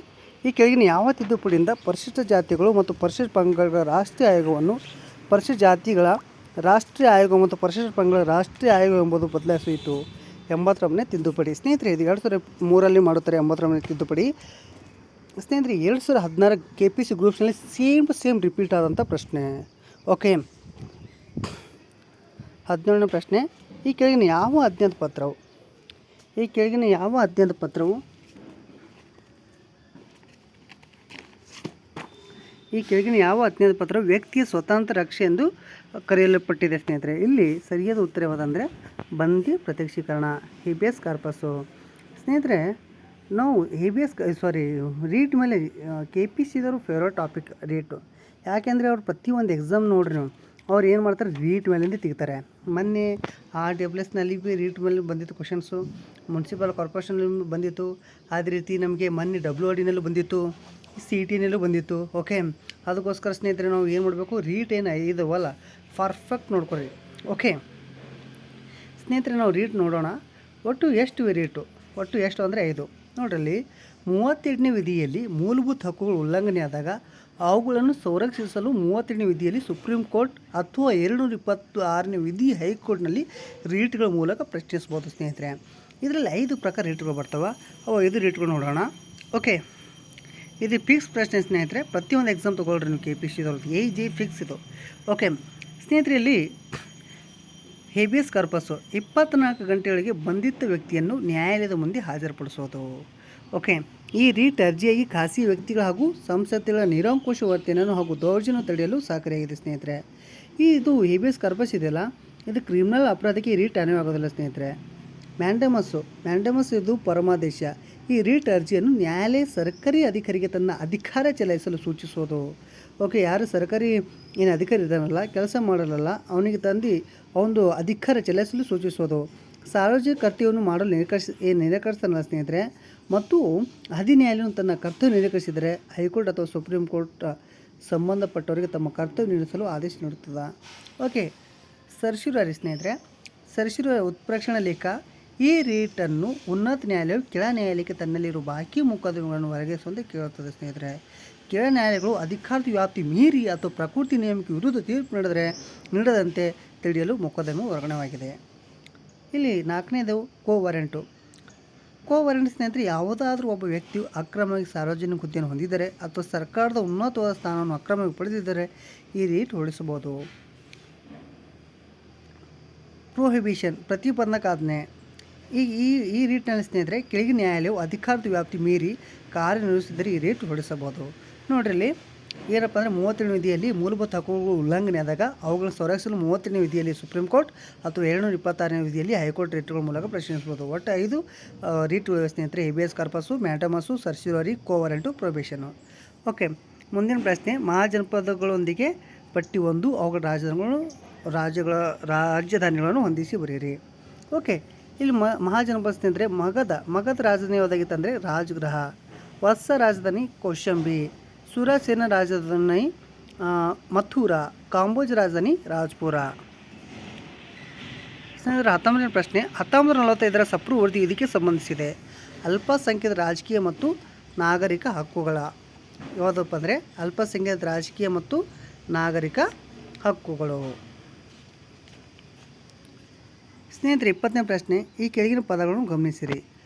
ಈ ಕೆಳಗಿನ ಯಾವ ತಿದ್ದುಪಡಿಯಿಂದ ಪರಿಶಿಷ್ಟ ಜಾತಿಗಳು ಮತ್ತು ಪರಿಶಿಷ್ಟ ಪಂಗಡಗಳ ರಾಷ್ಟ್ರೀಯ ಆಯೋಗವನ್ನು ಪರಿಶಿಷ್ಟ ಜಾತಿಗಳ ರಾಷ್ಟ್ರೀಯ ಆಯೋಗ ಮತ್ತು ಪರಿಶಿಷ್ಟ ಪಂಗಡಗಳ ರಾಷ್ಟ್ರೀಯ ಆಯೋಗ ಎಂಬುದು ಬದಲಾಯಿಸಿತು? 80ನೇ ತಿದ್ದುಪಡಿ. ಸ್ನೇಹಿತರೆ, ಇದು 2003ರಲ್ಲಿ ಮಾಡುತ್ತಾರೆ 80ನೇ ತಿದ್ದುಪಡಿ. ಸ್ನೇಹಿತರೆ, 2016 KPC ಗ್ರೂಪ್ಸ್ನಲ್ಲಿ ಸೇಮ್ ರಿಪೀಟ್ ಆದಂಥ ಪ್ರಶ್ನೆ. ಓಕೆ. 17ನೇ ಪ್ರಶ್ನೆ, ಈ ಕೆಳಗಿನ ಯಾವ ಅಜ್ಞಾತ ಪತ್ರವು ವ್ಯಕ್ತಿಯ ಸ್ವತಂತ್ರ ರಕ್ಷೆ ಎಂದು ಕರೆಯಲ್ಪಟ್ಟಿದೆ? ಸ್ನೇಹಿತರೆ, ಇಲ್ಲಿ ಸರಿಯಾದ ಉತ್ತರ ಯಾವುದಂದರೆ ಬಂಧಿ ಪ್ರತ್ಯಕ್ಷೀಕರಣ, ಹೇಬಿಯಸ್ ಕಾರ್ಪಸ್ಸು. ಸ್ನೇಹಿತರೆ, ನಾವು ರೀಟ್ ಮೇಲೆ KPCದವರು ಫೇವ್ರೇಟ್ ಟಾಪಿಕ್ ರೀಟು. ಯಾಕೆಂದರೆ ಅವ್ರು ಪ್ರತಿಯೊಂದು ಎಕ್ಸಾಮ್ ನೋಡ್ರಿ ನೀವು, ಅವ್ರು ಏನು ಮಾಡ್ತಾರೆ, ರೀಟ್ ಮೇಲಿಂದ ತೆಗಿತಾರೆ. ಮೊನ್ನೆ RWSನಲ್ಲಿ ಭೀ ರೀಟ್ ಮೇಲೆ ಬಂದಿತ್ತು ಕ್ವಶನ್ಸು, ಮುನ್ಸಿಪಲ್ ಕಾರ್ಪೊರೇಷನಲ್ಲಿ ಬಂದಿತ್ತು, ಅದೇ ರೀತಿ ನಮಗೆ ಮೊನ್ನೆ WRDನಲ್ಲೂ ಬಂದಿತ್ತು, CETನಲ್ಲೂ ಬಂದಿತ್ತು. ಓಕೆ, ಅದಕ್ಕೋಸ್ಕರ ಸ್ನೇಹಿತರೆ ನಾವು ಏನು ಮಾಡಬೇಕು, ರೀಟ್ ಏನು ಇದಾವಲ್ಲ ಪರ್ಫೆಕ್ಟ್ ನೋಡ್ಕೊರಿ. ಓಕೆ ಸ್ನೇಹಿತರೆ, ನಾವು ರೀಟ್ ನೋಡೋಣ. ಒಟ್ಟು ಎಷ್ಟು ಅಂದರೆ 5. ನೋಡ್ರಲ್ಲಿ 38ನೇ ವಿಧಿಯಲ್ಲಿ ಮೂಲಭೂತ ಹಕ್ಕುಗಳು ಉಲ್ಲಂಘನೆಯಾದಾಗ ಅವುಗಳನ್ನು ಸಂರಕ್ಷಿಸಲು 38ನೇ ವಿಧಿಯಲ್ಲಿ ಸುಪ್ರೀಂ ಕೋರ್ಟ್ ಅಥವಾ 226ನೇ ವಿಧಿ ಹೈಕೋರ್ಟ್ನಲ್ಲಿ ರೀಟ್ಗಳ ಮೂಲಕ ಪ್ರಶ್ನಿಸ್ಬೋದು. ಸ್ನೇಹಿತರೆ, ಇದರಲ್ಲಿ 5 ಪ್ರಕಾರ ರೀಟ್ಗಳು ಬರ್ತವೆ. ಅವು 5 ರೀಟ್ಗಳು ನೋಡೋಣ. ಓಕೆ, ಇದು ಫಿಕ್ಸ್ ಪ್ರಶ್ನೆ ಸ್ನೇಹಿತರೆ. ಪ್ರತಿಯೊಂದು ಎಕ್ಸಾಮ್ ತೊಗೊಳ್ರಿ ನೀವು KPCದವ್ರದ್ದು AJ ಫಿಕ್ಸ್ ಇದು. ಓಕೆ ಸ್ನೇಹಿತರೆ, ಇಲ್ಲಿ ಹೇಬಿಯಸ್ ಕಾರ್ಪಸ್ಸು 24 ಗಂಟೆಯೊಳಗೆ ಬಂಧಿತ ವ್ಯಕ್ತಿಯನ್ನು ನ್ಯಾಯಾಲಯದ ಮುಂದೆ ಹಾಜರುಪಡಿಸೋದು. ಓಕೆ, ಈ ರೀಟ್ ಅರ್ಜಿಯಾಗಿ ಖಾಸಗಿ ವ್ಯಕ್ತಿಗಳ ಹಾಗೂ ಸಂಸ್ಥೆಗಳ ನಿರಂಕುಶ ವರ್ತನೆಯನ್ನು ಹಾಗೂ ದೌರ್ಜನ್ಯ ತಡೆಯಲು ಸಹಕಾರಿಯಾಗಿದೆ. ಸ್ನೇಹಿತರೆ, ಇದು ಹೇಬಿಯಸ್ ಕಾರ್ಪಸ್ ಇದೆಯಲ್ಲ, ಇದು ಕ್ರಿಮಿನಲ್ ಅಪರಾಧಕ್ಕೆ ಈ ರೀಟ್ ಅನ್ವಯವಾಗೋದಿಲ್ಲ. ಸ್ನೇಹಿತರೆ, ಮ್ಯಾಂಡಮಸ್ ಇದು ಪರಮಾದೇಶ. ಈ ರೀಟ್ ಅರ್ಜಿಯನ್ನು ನ್ಯಾಯಾಲಯ ಸರ್ಕಾರಿ ಅಧಿಕಾರಿಗೆ ತನ್ನ ಅಧಿಕಾರ ಚಲಾಯಿಸಲು ಸೂಚಿಸೋದು. ಓಕೆ, ಯಾರು ಸರ್ಕಾರಿ ಏನು ಅಧಿಕಾರಿ ಇದ್ದಾನಲ್ಲ, ಕೆಲಸ ಮಾಡಲ್ಲ, ಅವನಿಗೆ ತಂದು ಅವನದು ಅಧಿಕಾರ ಚಲಾಯಿಸಲು ಸೂಚಿಸೋದು. ಸಾರ್ವಜನಿಕ ಕರ್ತವ್ಯವನ್ನು ಮಾಡಲು ನಿರಾಕರಿಸ್ತಾನಲ್ಲ ಸ್ನೇಹಿತರೆ, ಮತ್ತು ನ್ಯಾಯಾಲಯವು ತನ್ನ ಕರ್ತವ್ಯ ನಿರಾಕರಿಸಿದರೆ ಹೈಕೋರ್ಟ್ ಅಥವಾ ಸುಪ್ರೀಂ ಕೋರ್ಟ್ ಸಂಬಂಧಪಟ್ಟವರಿಗೆ ತಮ್ಮ ಕರ್ತವ್ಯ ನಿರ್ವಹಿಸಲು ಆದೇಶ ನೀಡುತ್ತದೆ. ಓಕೆ, ಸರ್ಶಿರಾರಿ ಸ್ನೇಹಿತರೆ, ಸರ್ಶಿರಾರಿ ಉತ್ಪ್ರೇಕ್ಷಣಾ ಲೇಖ. ಈ ರೀಟನ್ನು ಉನ್ನತ ನ್ಯಾಯಾಲಯವು ಕೆಳ ನ್ಯಾಯಾಲಯಕ್ಕೆ ತನ್ನಲ್ಲಿರುವ ಬಾಕಿ ಮೊಕದ್ದಮೆಗಳನ್ನು ಒದಗಿಸುವಂತೆ ಕೇಳುತ್ತದೆ. ಸ್ನೇಹಿತರೆ, ಕೆಳ ನ್ಯಾಯಾಲಯಗಳು ಅಧಿಕಾರದ ವ್ಯಾಪ್ತಿ ಮೀರಿ ಅಥವಾ ಪ್ರಕೃತಿ ನಿಯಮಕ್ಕೆ ವಿರುದ್ಧ ತೀರ್ಪು ನೀಡದಂತೆ ತಡೆಯಲು ಮೊಕದ್ದಮೆ ವರ್ಗಾವಣೆಯಾಗಿದೆ. ಇಲ್ಲಿ 4ನೇದು ಕೋವಾರೆಂಟು ಸ್ನೇಹಿತರೆ, ಯಾವುದಾದ್ರೂ ಒಬ್ಬ ವ್ಯಕ್ತಿಯು ಅಕ್ರಮವಾಗಿ ಸಾರ್ವಜನಿಕ ಹುದ್ದೆಯನ್ನು ಹೊಂದಿದ್ದರೆ ಅಥವಾ ಸರ್ಕಾರದ ಉನ್ನತವಾದ ಸ್ಥಾನವನ್ನು ಅಕ್ರಮವಾಗಿ ಪಡೆದಿದ್ದರೆ ಈ ರೀಟ್ ಹೊರಡಿಸಬಹುದು. ಪ್ರೊಹಿಬಿಷನ್ ಪ್ರತಿಬಂಧಕಾಜ್ಞೆ. ಈ ರೀಟ್ನಲ್ಲಿ ಸ್ನೇಹಿತರೆ, ಕೆಳಗಿನ ನ್ಯಾಯಾಲಯವು ಅಧಿಕಾರದ ವ್ಯಾಪ್ತಿ ಮೀರಿ ಕಾರ್ಯನಿರ್ವಹಿಸಿದರೆ ಈ ರೀಟ್ ಹೊರಡಿಸಬಹುದು. ನೋಡ್ರಿ, ಇಲ್ಲಿ ಏನಪ್ಪ ಅಂದರೆ 38ನೇ ವಿಧಿಯಲ್ಲಿ ಮೂಲಭೂತ ಹಕ್ಕುಗಳು ಉಲ್ಲಂಘನೆ ಆದಾಗ ಅವುಗಳನ್ನು ಸಂರಕ್ಷಿಸಲು 38ನೇ ವಿಧಿಯಲ್ಲಿ ಸುಪ್ರೀಂ ಕೋರ್ಟ್ ಅಥವಾ 226ನೇ ವಿಧಿಯಲ್ಲಿ ಹೈಕೋರ್ಟ್ ರೀಟ್ಗಳ ಮೂಲಕ ಪ್ರಶ್ನಿಸಬಹುದು. ಒಟ್ಟು 5 ರೀಟ್ಗಳು ಸ್ನೇಹಿತರೆ: ಹೇಬಿಯಸ್ ಕಾರ್ಪಸ್ಸು, ಮ್ಯಾಂಡಮಸ್ಸು, ಸರ್ಶಿರಾರಿ, ಕೋವಾರೆಂಟು, ಪ್ರೊಹಿಬಿಷನು. ಓಕೆ, ಮುಂದಿನ ಪ್ರಶ್ನೆ, ಮಹಾಜನಪದಗಳೊಂದಿಗೆ ಪಟ್ಟಿ 1 ಅವುಗಳ ರಾಜಧಾನಿಗಳನ್ನು ಹೊಂದಿಸಿ ಬರೆಯಿರಿ. ಓಕೆ, ಇಲ್ಲಿ ಮಹಾಜನಪದ ಸ್ನೇಹಿತರೆ, ಮಗಧ ರಾಜಧಾನಿ ಯಾವುದಾಗಿತ್ತಂದರೆ ರಾಜಗೃಹ, ವತ್ಸ ರಾಜಧಾನಿ ಕೌಶಂಬಿ, ಸುರಸೇನ ರಾಜಧಾನಿ ಮಥುರಾ, ಕಾಂಬೋಜ್ ರಾಜಧಾನಿ ರಾಜ್ಪುರ. ಸ್ನೇಹಿತರೆ 19ನೇ ಪ್ರಶ್ನೆ 1945ರ ಸಪ್ರು ವರದಿ ಇದಕ್ಕೆ ಸಂಬಂಧಿಸಿದೆ. ಅಲ್ಪಸಂಖ್ಯಾತ ರಾಜಕೀಯ ಮತ್ತು ನಾಗರಿಕ ಹಕ್ಕುಗಳ ಯಾವುದಪ್ಪ ಅಂದರೆ ಅಲ್ಪಸಂಖ್ಯಾತ ರಾಜಕೀಯ ಮತ್ತು ನಾಗರಿಕ ಹಕ್ಕುಗಳು. ಸ್ನೇಹಿತರೆ 20ನೇ ಪ್ರಶ್ನೆ ಈ ಕೆಳಗಿನ ಪದಗಳನ್ನು ಗಮನಿಸಿರಿ.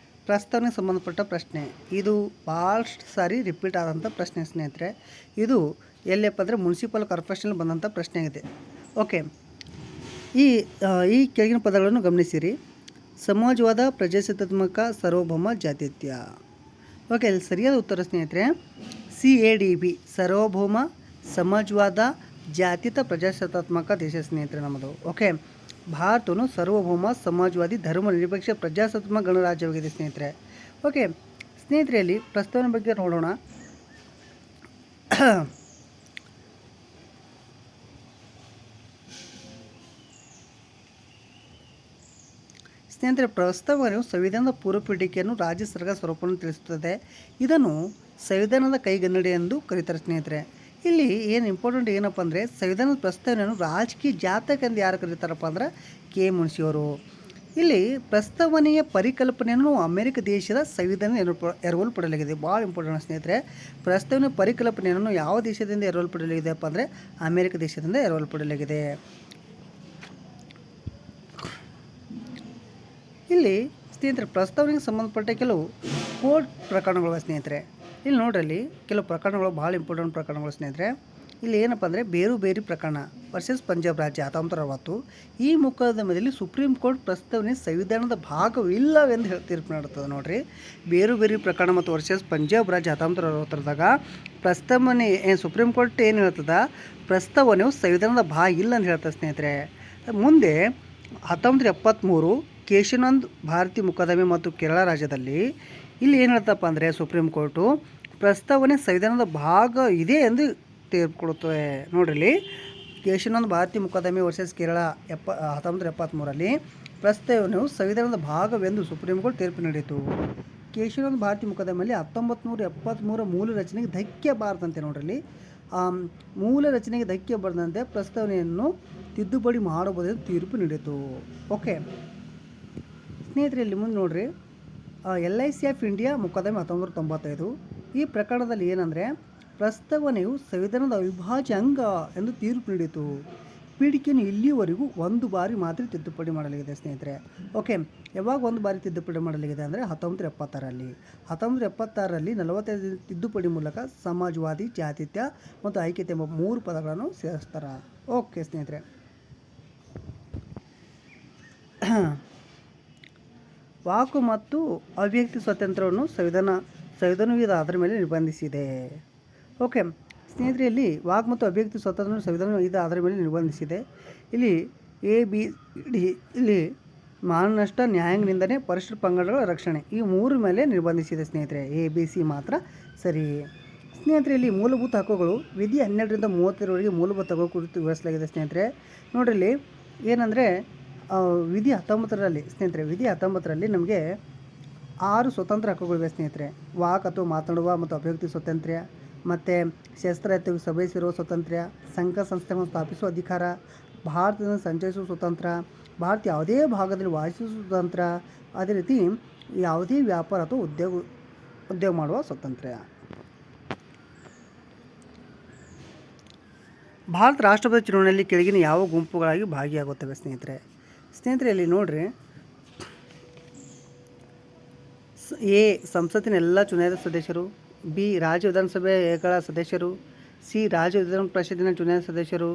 ಪ್ರಸ್ತಾವನೆಗೆ ಸಂಬಂಧಪಟ್ಟ ಪ್ರಶ್ನೆ. ಇದು ಭಾಳಷ್ಟು ಸಾರಿ ರಿಪೀಟ್ ಆದಂಥ ಪ್ರಶ್ನೆ ಸ್ನೇಹಿತರೆ. ಇದು ಎಲ್ಲಪ್ಪ ಅಂದರೆ ಮುನ್ಸಿಪಲ್ ಕಾರ್ಪೊರೇಷನಲ್ಲಿ ಬಂದಂಥ ಪ್ರಶ್ನೆ ಆಗಿದೆ. ಓಕೆ, ಈ ಕೆಳಗಿನ ಪದಗಳನ್ನು ಗಮನಿಸಿರಿ. ಸಮಾಜವಾದ, ಪ್ರಜಾಸತ್ತಾತ್ಮಕ, ಸಾರ್ವಭೌಮ, ಜಾತ್ಯತೀತ. ಓಕೆ, ಇಲ್ಲಿ ಸರಿಯಾದ ಉತ್ತರ ಸ್ನೇಹಿತರೆ CADB, ಸಾರ್ವಭೌಮ, ಸಮಾಜವಾದ, ಜಾತ್ಯತೀತ, ಪ್ರಜಾಸತ್ತಾತ್ಮಕ ದೇಶ ಸ್ನೇಹಿತರೆ ನಮ್ಮದು. ಓಕೆ, ಭಾರತವನ್ನು ಸಾರ್ವಭೌಮ, ಸಮಾಜವಾದಿ, ಧರ್ಮ ನಿರಪೇಕ್ಷ, ಪ್ರಜಾಸತ್ತಾತ್ಮಕ ಗಣರಾಜ್ಯವಾಗಿದೆ ಸ್ನೇಹಿತರೆ. ಓಕೆ ಸ್ನೇಹಿತರೆ, ಇಲ್ಲಿ ಪ್ರಸ್ತಾವನೆ ಬಗ್ಗೆ ನೋಡೋಣ. ಸ್ನೇಹಿತರೆ, ಪ್ರಸ್ತಾವನೆಯು ಸಂವಿಧಾನದ ಪೂರ್ವಪೀಠಿಕೆಯನ್ನು ರಾಜ್ಯ ಸರ್ಕಾರ ಸ್ವರೂಪವನ್ನು ತಿಳಿಸುತ್ತದೆ. ಇದನ್ನು ಸಂವಿಧಾನದ ಕೈಗನ್ನಡಿ ಎಂದು ಕರೀತಾರೆ ಸ್ನೇಹಿತರೆ. ಇಲ್ಲಿ ಏನು ಇಂಪಾರ್ಟೆಂಟ್ ಏನಪ್ಪ ಅಂದರೆ ಸಂವಿಧಾನದ ಪ್ರಸ್ತಾವನೆಯನ್ನು ರಾಜಕೀಯ ಜಾತಕ ಎಂದು ಯಾರು ಕರೀತಾರಪ್ಪ ಅಂದ್ರೆ ಕೆ ಮುನ್ಷಿಯವರು. ಇಲ್ಲಿ ಪ್ರಸ್ತಾವನೆಯ ಪರಿಕಲ್ಪನೆಯನ್ನು ಅಮೆರಿಕ ದೇಶದ ಸಂವಿಧಾನ ಎರವಲು ಪಡೆಯಲಾಗಿದೆ. ಭಾಳ ಇಂಪಾರ್ಟೆಂಟ್ ಸ್ನೇಹಿತರೆ. ಪ್ರಸ್ತಾವನೆಯ ಪರಿಕಲ್ಪನೆಯನ್ನು ಯಾವ ದೇಶದಿಂದ ಎರವಲು ಪಡೆಯಲಾಗಿದೆಯಪ್ಪ ಅಂದರೆ ಅಮೆರಿಕ ದೇಶದಿಂದ ಎರವಲು ಪಡೆಯಲಾಗಿದೆ. ಇಲ್ಲಿ ಸ್ನೇಹಿತರೆ ಪ್ರಸ್ತಾವನೆಗೆ ಸಂಬಂಧಪಟ್ಟ ಕೆಲವು ಕೋರ್ಟ್ ಪ್ರಕರಣಗಳು ಸ್ನೇಹಿತರೆ. ಇಲ್ಲಿ ನೋಡ್ರಲ್ಲಿ ಕೆಲವು ಪ್ರಕರಣಗಳು ಭಾಳ ಇಂಪಾರ್ಟೆಂಟ್ ಪ್ರಕರಣಗಳು ಸ್ನೇಹಿತರೆ. ಇಲ್ಲಿ ಏನಪ್ಪ ಅಂದರೆ ಬೇರು ಪ್ರಕರಣ ವರ್ಸಸ್ ಪಂಜಾಬ್ ರಾಜ್ಯ 1960. ಈ ಮೊಕದ್ದಮೆಯಲ್ಲಿ ಸುಪ್ರೀಂ ಕೋರ್ಟ್ ಪ್ರಸ್ತಾವನೆ ಸಂವಿಧಾನದ ಭಾಗವಿಲ್ಲವೆಂದು ತೀರ್ಪು ನೀಡುತ್ತದೆ. ನೋಡಿರಿ, ಬೇರು ಪ್ರಕರಣ ಮತ್ತು ವರ್ಸಸ್ ಪಂಜಾಬ್ ರಾಜ್ಯ 1960ದಾಗ ಪ್ರಸ್ತಾವನೆ ಸುಪ್ರೀಂ ಕೋರ್ಟ್ ಏನು ಹೇಳ್ತದ, ಪ್ರಸ್ತಾವನೆಯು ಸಂವಿಧಾನದ ಭಾಗ ಇಲ್ಲ ಅಂತ ಹೇಳ್ತದೆ ಸ್ನೇಹಿತರೆ. ಮುಂದೆ 1973 ಕೇಶವಾನಂದ್ ಭಾರತಿ ಮೊಕದ್ದಮೆ ಮತ್ತು ಕೇರಳ ರಾಜ್ಯದಲ್ಲಿ ಇಲ್ಲಿ ಏನು ಹೇಳ್ತಪ್ಪ ಅಂದರೆ ಸುಪ್ರೀಂ ಕೋರ್ಟು ಪ್ರಸ್ತಾವನೆ ಸಂವಿಧಾನದ ಭಾಗ ಇದೆ ಎಂದು ತೀರ್ಪು ಕೊಡುತ್ತದೆ. ನೋಡ್ರಿ, ಕೇಶವಾನಂದ್ ಭಾರತಿ ಮೊಕದ್ದಮೆ ವರ್ಸಸ್ ಕೇರಳ 1973ರಲ್ಲಿ ಪ್ರಸ್ತಾವನೆಯು ಸಂವಿಧಾನದ ಭಾಗವೆಂದು ಸುಪ್ರೀಂ ಕೋರ್ಟ್ ತೀರ್ಪು ನೀಡಿತು. ಕೇಶವಾನಂದ್ ಭಾರತಿ ಮೊಕದ್ದಮೆಯಲ್ಲಿ 1973 ಮೂಲ ರಚನೆಗೆ ಧಕ್ಕೆ ಬಾರದಂತೆ ನೋಡ್ರಿ, ಮೂಲ ರಚನೆಗೆ ಧಕ್ಕೆ ಬಾರದಂತೆ ಪ್ರಸ್ತಾವನೆಯನ್ನು ತಿದ್ದುಪಡಿ ಮಾಡಬಹುದೆಂದು ತೀರ್ಪು ನೀಡಿತು. ಓಕೆ ಸ್ನೇಹಿತರೆ, ಇಲ್ಲಿ ಮುಂದೆ ನೋಡ್ರಿ, LIC ಆಫ್ ಇಂಡಿಯಾ ಮೊಕದ್ದಮೆ 1995. ಈ ಪ್ರಕರಣದಲ್ಲಿ ಏನಂದರೆ ಪ್ರಸ್ತಾವನೆಯು ಸಂವಿಧಾನದ ಅವಿಭಾಜ್ಯ ಅಂಗ ಎಂದು ತೀರ್ಪು ನೀಡಿತು. ಪೀಠಿಕೆಯನ್ನು ಇಲ್ಲಿಯವರೆಗೂ ಒಂದು ಬಾರಿ ಮಾತ್ರ ತಿದ್ದುಪಡಿ ಮಾಡಲಾಗಿದೆ ಸ್ನೇಹಿತರೆ. ಓಕೆ, ಯಾವಾಗ ಒಂದು ಬಾರಿ ತಿದ್ದುಪಡಿ ಮಾಡಲಾಗಿದೆ ಅಂದರೆ 1976ರಲ್ಲಿ. 1976ರಲ್ಲಿ 45 ತಿದ್ದುಪಡಿ ಮೂಲಕ ಸಮಾಜವಾದಿ, ಜಾತ್ಯತೀತ ಮತ್ತು ಐಕ್ಯತೆ ಎಂಬ 3 ಪದಗಳನ್ನು ಸೇರಿಸ್ತಾರೆ. ಓಕೆ ಸ್ನೇಹಿತರೆ, ವಾಕು ಮತ್ತು ಅಭಿವ್ಯಕ್ತಿ ಸ್ವಾತಂತ್ರ್ಯವನ್ನು ಸಂವಿಧಾನವಿದ ಆಧಾರದ ಮೇಲೆ ನಿರ್ಬಂಧಿಸಿದೆ. ಓಕೆ ಸ್ನೇಹಿತರೆ, ಇಲ್ಲಿ ವಾಕ್ ಮತ್ತು ಅಭಿವ್ಯಕ್ತಿ ಸ್ವಾತಂತ್ರ್ಯವನ್ನು ಸಂವಿಧಾನವಿದ ಆಧಾರದ ಮೇಲೆ ನಿರ್ಬಂಧಿಸಿದೆ. ಇಲ್ಲಿ ABD, ಇಲ್ಲಿ ಮಾನನಷ್ಟ, ನ್ಯಾಯಾಂಗ ನಿಂದನೆ, ಪರಿಶಿಷ್ಟ ಪಂಗಡಗಳ ರಕ್ಷಣೆ, ಈ 3 ಮೇಲೆ ನಿರ್ಬಂಧಿಸಿದೆ ಸ್ನೇಹಿತರೆ. ABC ಮಾತ್ರ ಸರಿ. ಸ್ನೇಹಿತರೆ, ಇಲ್ಲಿ ಮೂಲಭೂತ ಹಕ್ಕುಗಳು ವಿಧಿ 12ರಿಂದ 32ವರೆಗೆ ಮೂಲಭೂತ ಹಕ್ಕುಗಳ ಕುರಿತು ವಿವರಿಸಲಾಗಿದೆ ಸ್ನೇಹಿತರೆ. ನೋಡ್ರಿ, ಇಲ್ಲಿ ಏನಂದರೆ ವಿಧಿ 19ರಲ್ಲಿ ಸ್ನೇಹಿತರೆ, ವಿಧಿ 19ರಲ್ಲಿ ನಮಗೆ 6 ಸ್ವತಂತ್ರ ಹಕ್ಕುಗಳಿವೆ ಸ್ನೇಹಿತರೆ. ವಾಕ್ ಅಥವಾ ಮಾತನಾಡುವ ಮತ್ತು ಅಭಿವ್ಯಕ್ತಿ ಸ್ವಾತಂತ್ರ್ಯ, ಮತ್ತು ಶಸ್ತ್ರಾಯುಧ ಸಭೆ ಸೇರುವ ಸ್ವಾತಂತ್ರ್ಯ, ಸಂಘ ಸಂಸ್ಥೆಗಳನ್ನು ಸ್ಥಾಪಿಸುವ ಅಧಿಕಾರ, ಭಾರತದಿಂದ ಸಂಚರಿಸುವ ಸ್ವಾತಂತ್ರ್ಯ, ಭಾರತ ಯಾವುದೇ ಭಾಗದಲ್ಲಿ ವಾಸಿಸುವ ಸ್ವಾತಂತ್ರ್ಯ, ಅದೇ ರೀತಿ ಯಾವುದೇ ವ್ಯಾಪಾರ ಅಥವಾ ಉದ್ಯೋಗ ಮಾಡುವ ಸ್ವಾತಂತ್ರ್ಯ. ಭಾರತ ರಾಷ್ಟ್ರಪತಿ ಚುನಾವಣೆಯಲ್ಲಿ ಕೆಳಗಿನ ಯಾವ ಗುಂಪುಗಳಾಗಿ ಭಾಗಿಯಾಗುತ್ತವೆ ಸ್ನೇಹಿತರೆ. ಇಲ್ಲಿ ನೋಡ್ರಿ, A ಸಂಸತ್ತಿನ ಎಲ್ಲ ಚುನಾಯಿತ ಸದಸ್ಯರು, B ರಾಜ್ಯ ವಿಧಾನಸಭೆಗಳ ಸದಸ್ಯರು, C ರಾಜ್ಯ ವಿಧಾನ ಪರಿಷತ್ತಿನ ಚುನಾಯಿತ ಸದಸ್ಯರು.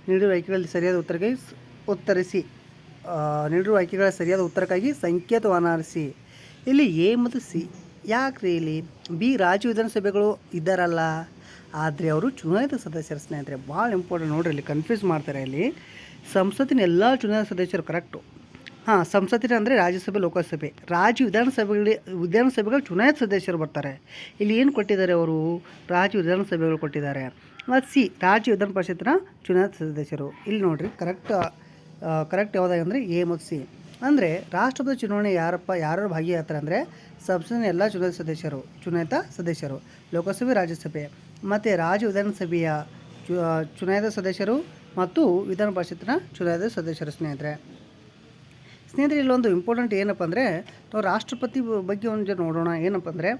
ನೀಡಿರುವ ಆಯ್ಕೆಗಳಲ್ಲಿ ಸರಿಯಾದ ಉತ್ತರಿಸಿ. ನೀಡಿರುವ ಆಯ್ಕೆಗಳ ಸರಿಯಾದ ಉತ್ತರಕ್ಕಾಗಿ ಸಂಕೇತವನ್ನು ಆರಿಸಿ. ಇಲ್ಲಿ A ಮತ್ತು C ಯಾಕ್ರಿ? ಇಲ್ಲಿ B ರಾಜ್ಯ ವಿಧಾನಸಭೆಗಳು ಇದ್ದಾರಲ್ಲ, ಆದರೆ ಅವರು ಚುನಾಯಿತ ಸದಸ್ಯರು ಸ್ನೇಹಿತರೆ. ಭಾಳ ಇಂಪಾರ್ಟೆಂಟ್ ನೋಡ್ರಿ, ಇಲ್ಲಿ ಕನ್ಫ್ಯೂಸ್ ಮಾಡ್ತಾರೆ. ಇಲ್ಲಿ ಸಂಸತ್ತಿನ ಎಲ್ಲ ಚುನಾಯಿತ ಸದಸ್ಯರು ಕರೆಕ್ಟು. ಸಂಸತ್ತಿನ ಅಂದರೆ ರಾಜ್ಯಸಭೆ, ಲೋಕಸಭೆ. ರಾಜ್ಯ ವಿಧಾನಸಭೆಗಳು ಚುನಾಯಿತ ಸದಸ್ಯರು ಬರ್ತಾರೆ. ಇಲ್ಲಿ ಏನು ಕೊಟ್ಟಿದ್ದಾರೆ ಅವರು? ರಾಜ್ಯ ವಿಧಾನಸಭೆಗಳು ಕೊಟ್ಟಿದ್ದಾರೆ. ಮತ್ತು C ರಾಜ್ಯ ವಿಧಾನ ಪರಿಷತ್ತಿನ ಚುನಾಯಿತ ಸದಸ್ಯರು. ಇಲ್ಲಿ ನೋಡಿರಿ, ಕರೆಕ್ಟ್ ಯಾವುದಾಗಂದರೆ A ಮತ್ತು C. ಅಂದರೆ ರಾಷ್ಟ್ರಪತಿ ಚುನಾವಣೆ ಯಾರು ಭಾಗಿಯಾಗ್ತಾರೆ ಅಂದರೆ ಸಂಸತ್ತಿನ ಎಲ್ಲ ಚುನಾಯಿತ ಸದಸ್ಯರು, ಲೋಕಸಭೆ, ರಾಜ್ಯಸಭೆ ಮತ್ತು ರಾಜ್ಯ ವಿಧಾನಸಭೆಯ ಚುನಾಯಿತ ಸದಸ್ಯರು ಮತ್ತು ವಿಧಾನ ಪರಿಷತ್ತಿನ ಚುನಾಯಿತ ಸದಸ್ಯರು ಸ್ನೇಹಿತರೆ. ಸ್ನೇಹಿತರೆ ಇಲ್ಲೊಂದು ಇಂಪಾರ್ಟೆಂಟ್ ಏನಪ್ಪ ಅಂದರೆ ನಾವು ರಾಷ್ಟ್ರಪತಿ ಬಗ್ಗೆ ಒಂದು ಜನ ನೋಡೋಣ. ಏನಪ್ಪ ಅಂದರೆ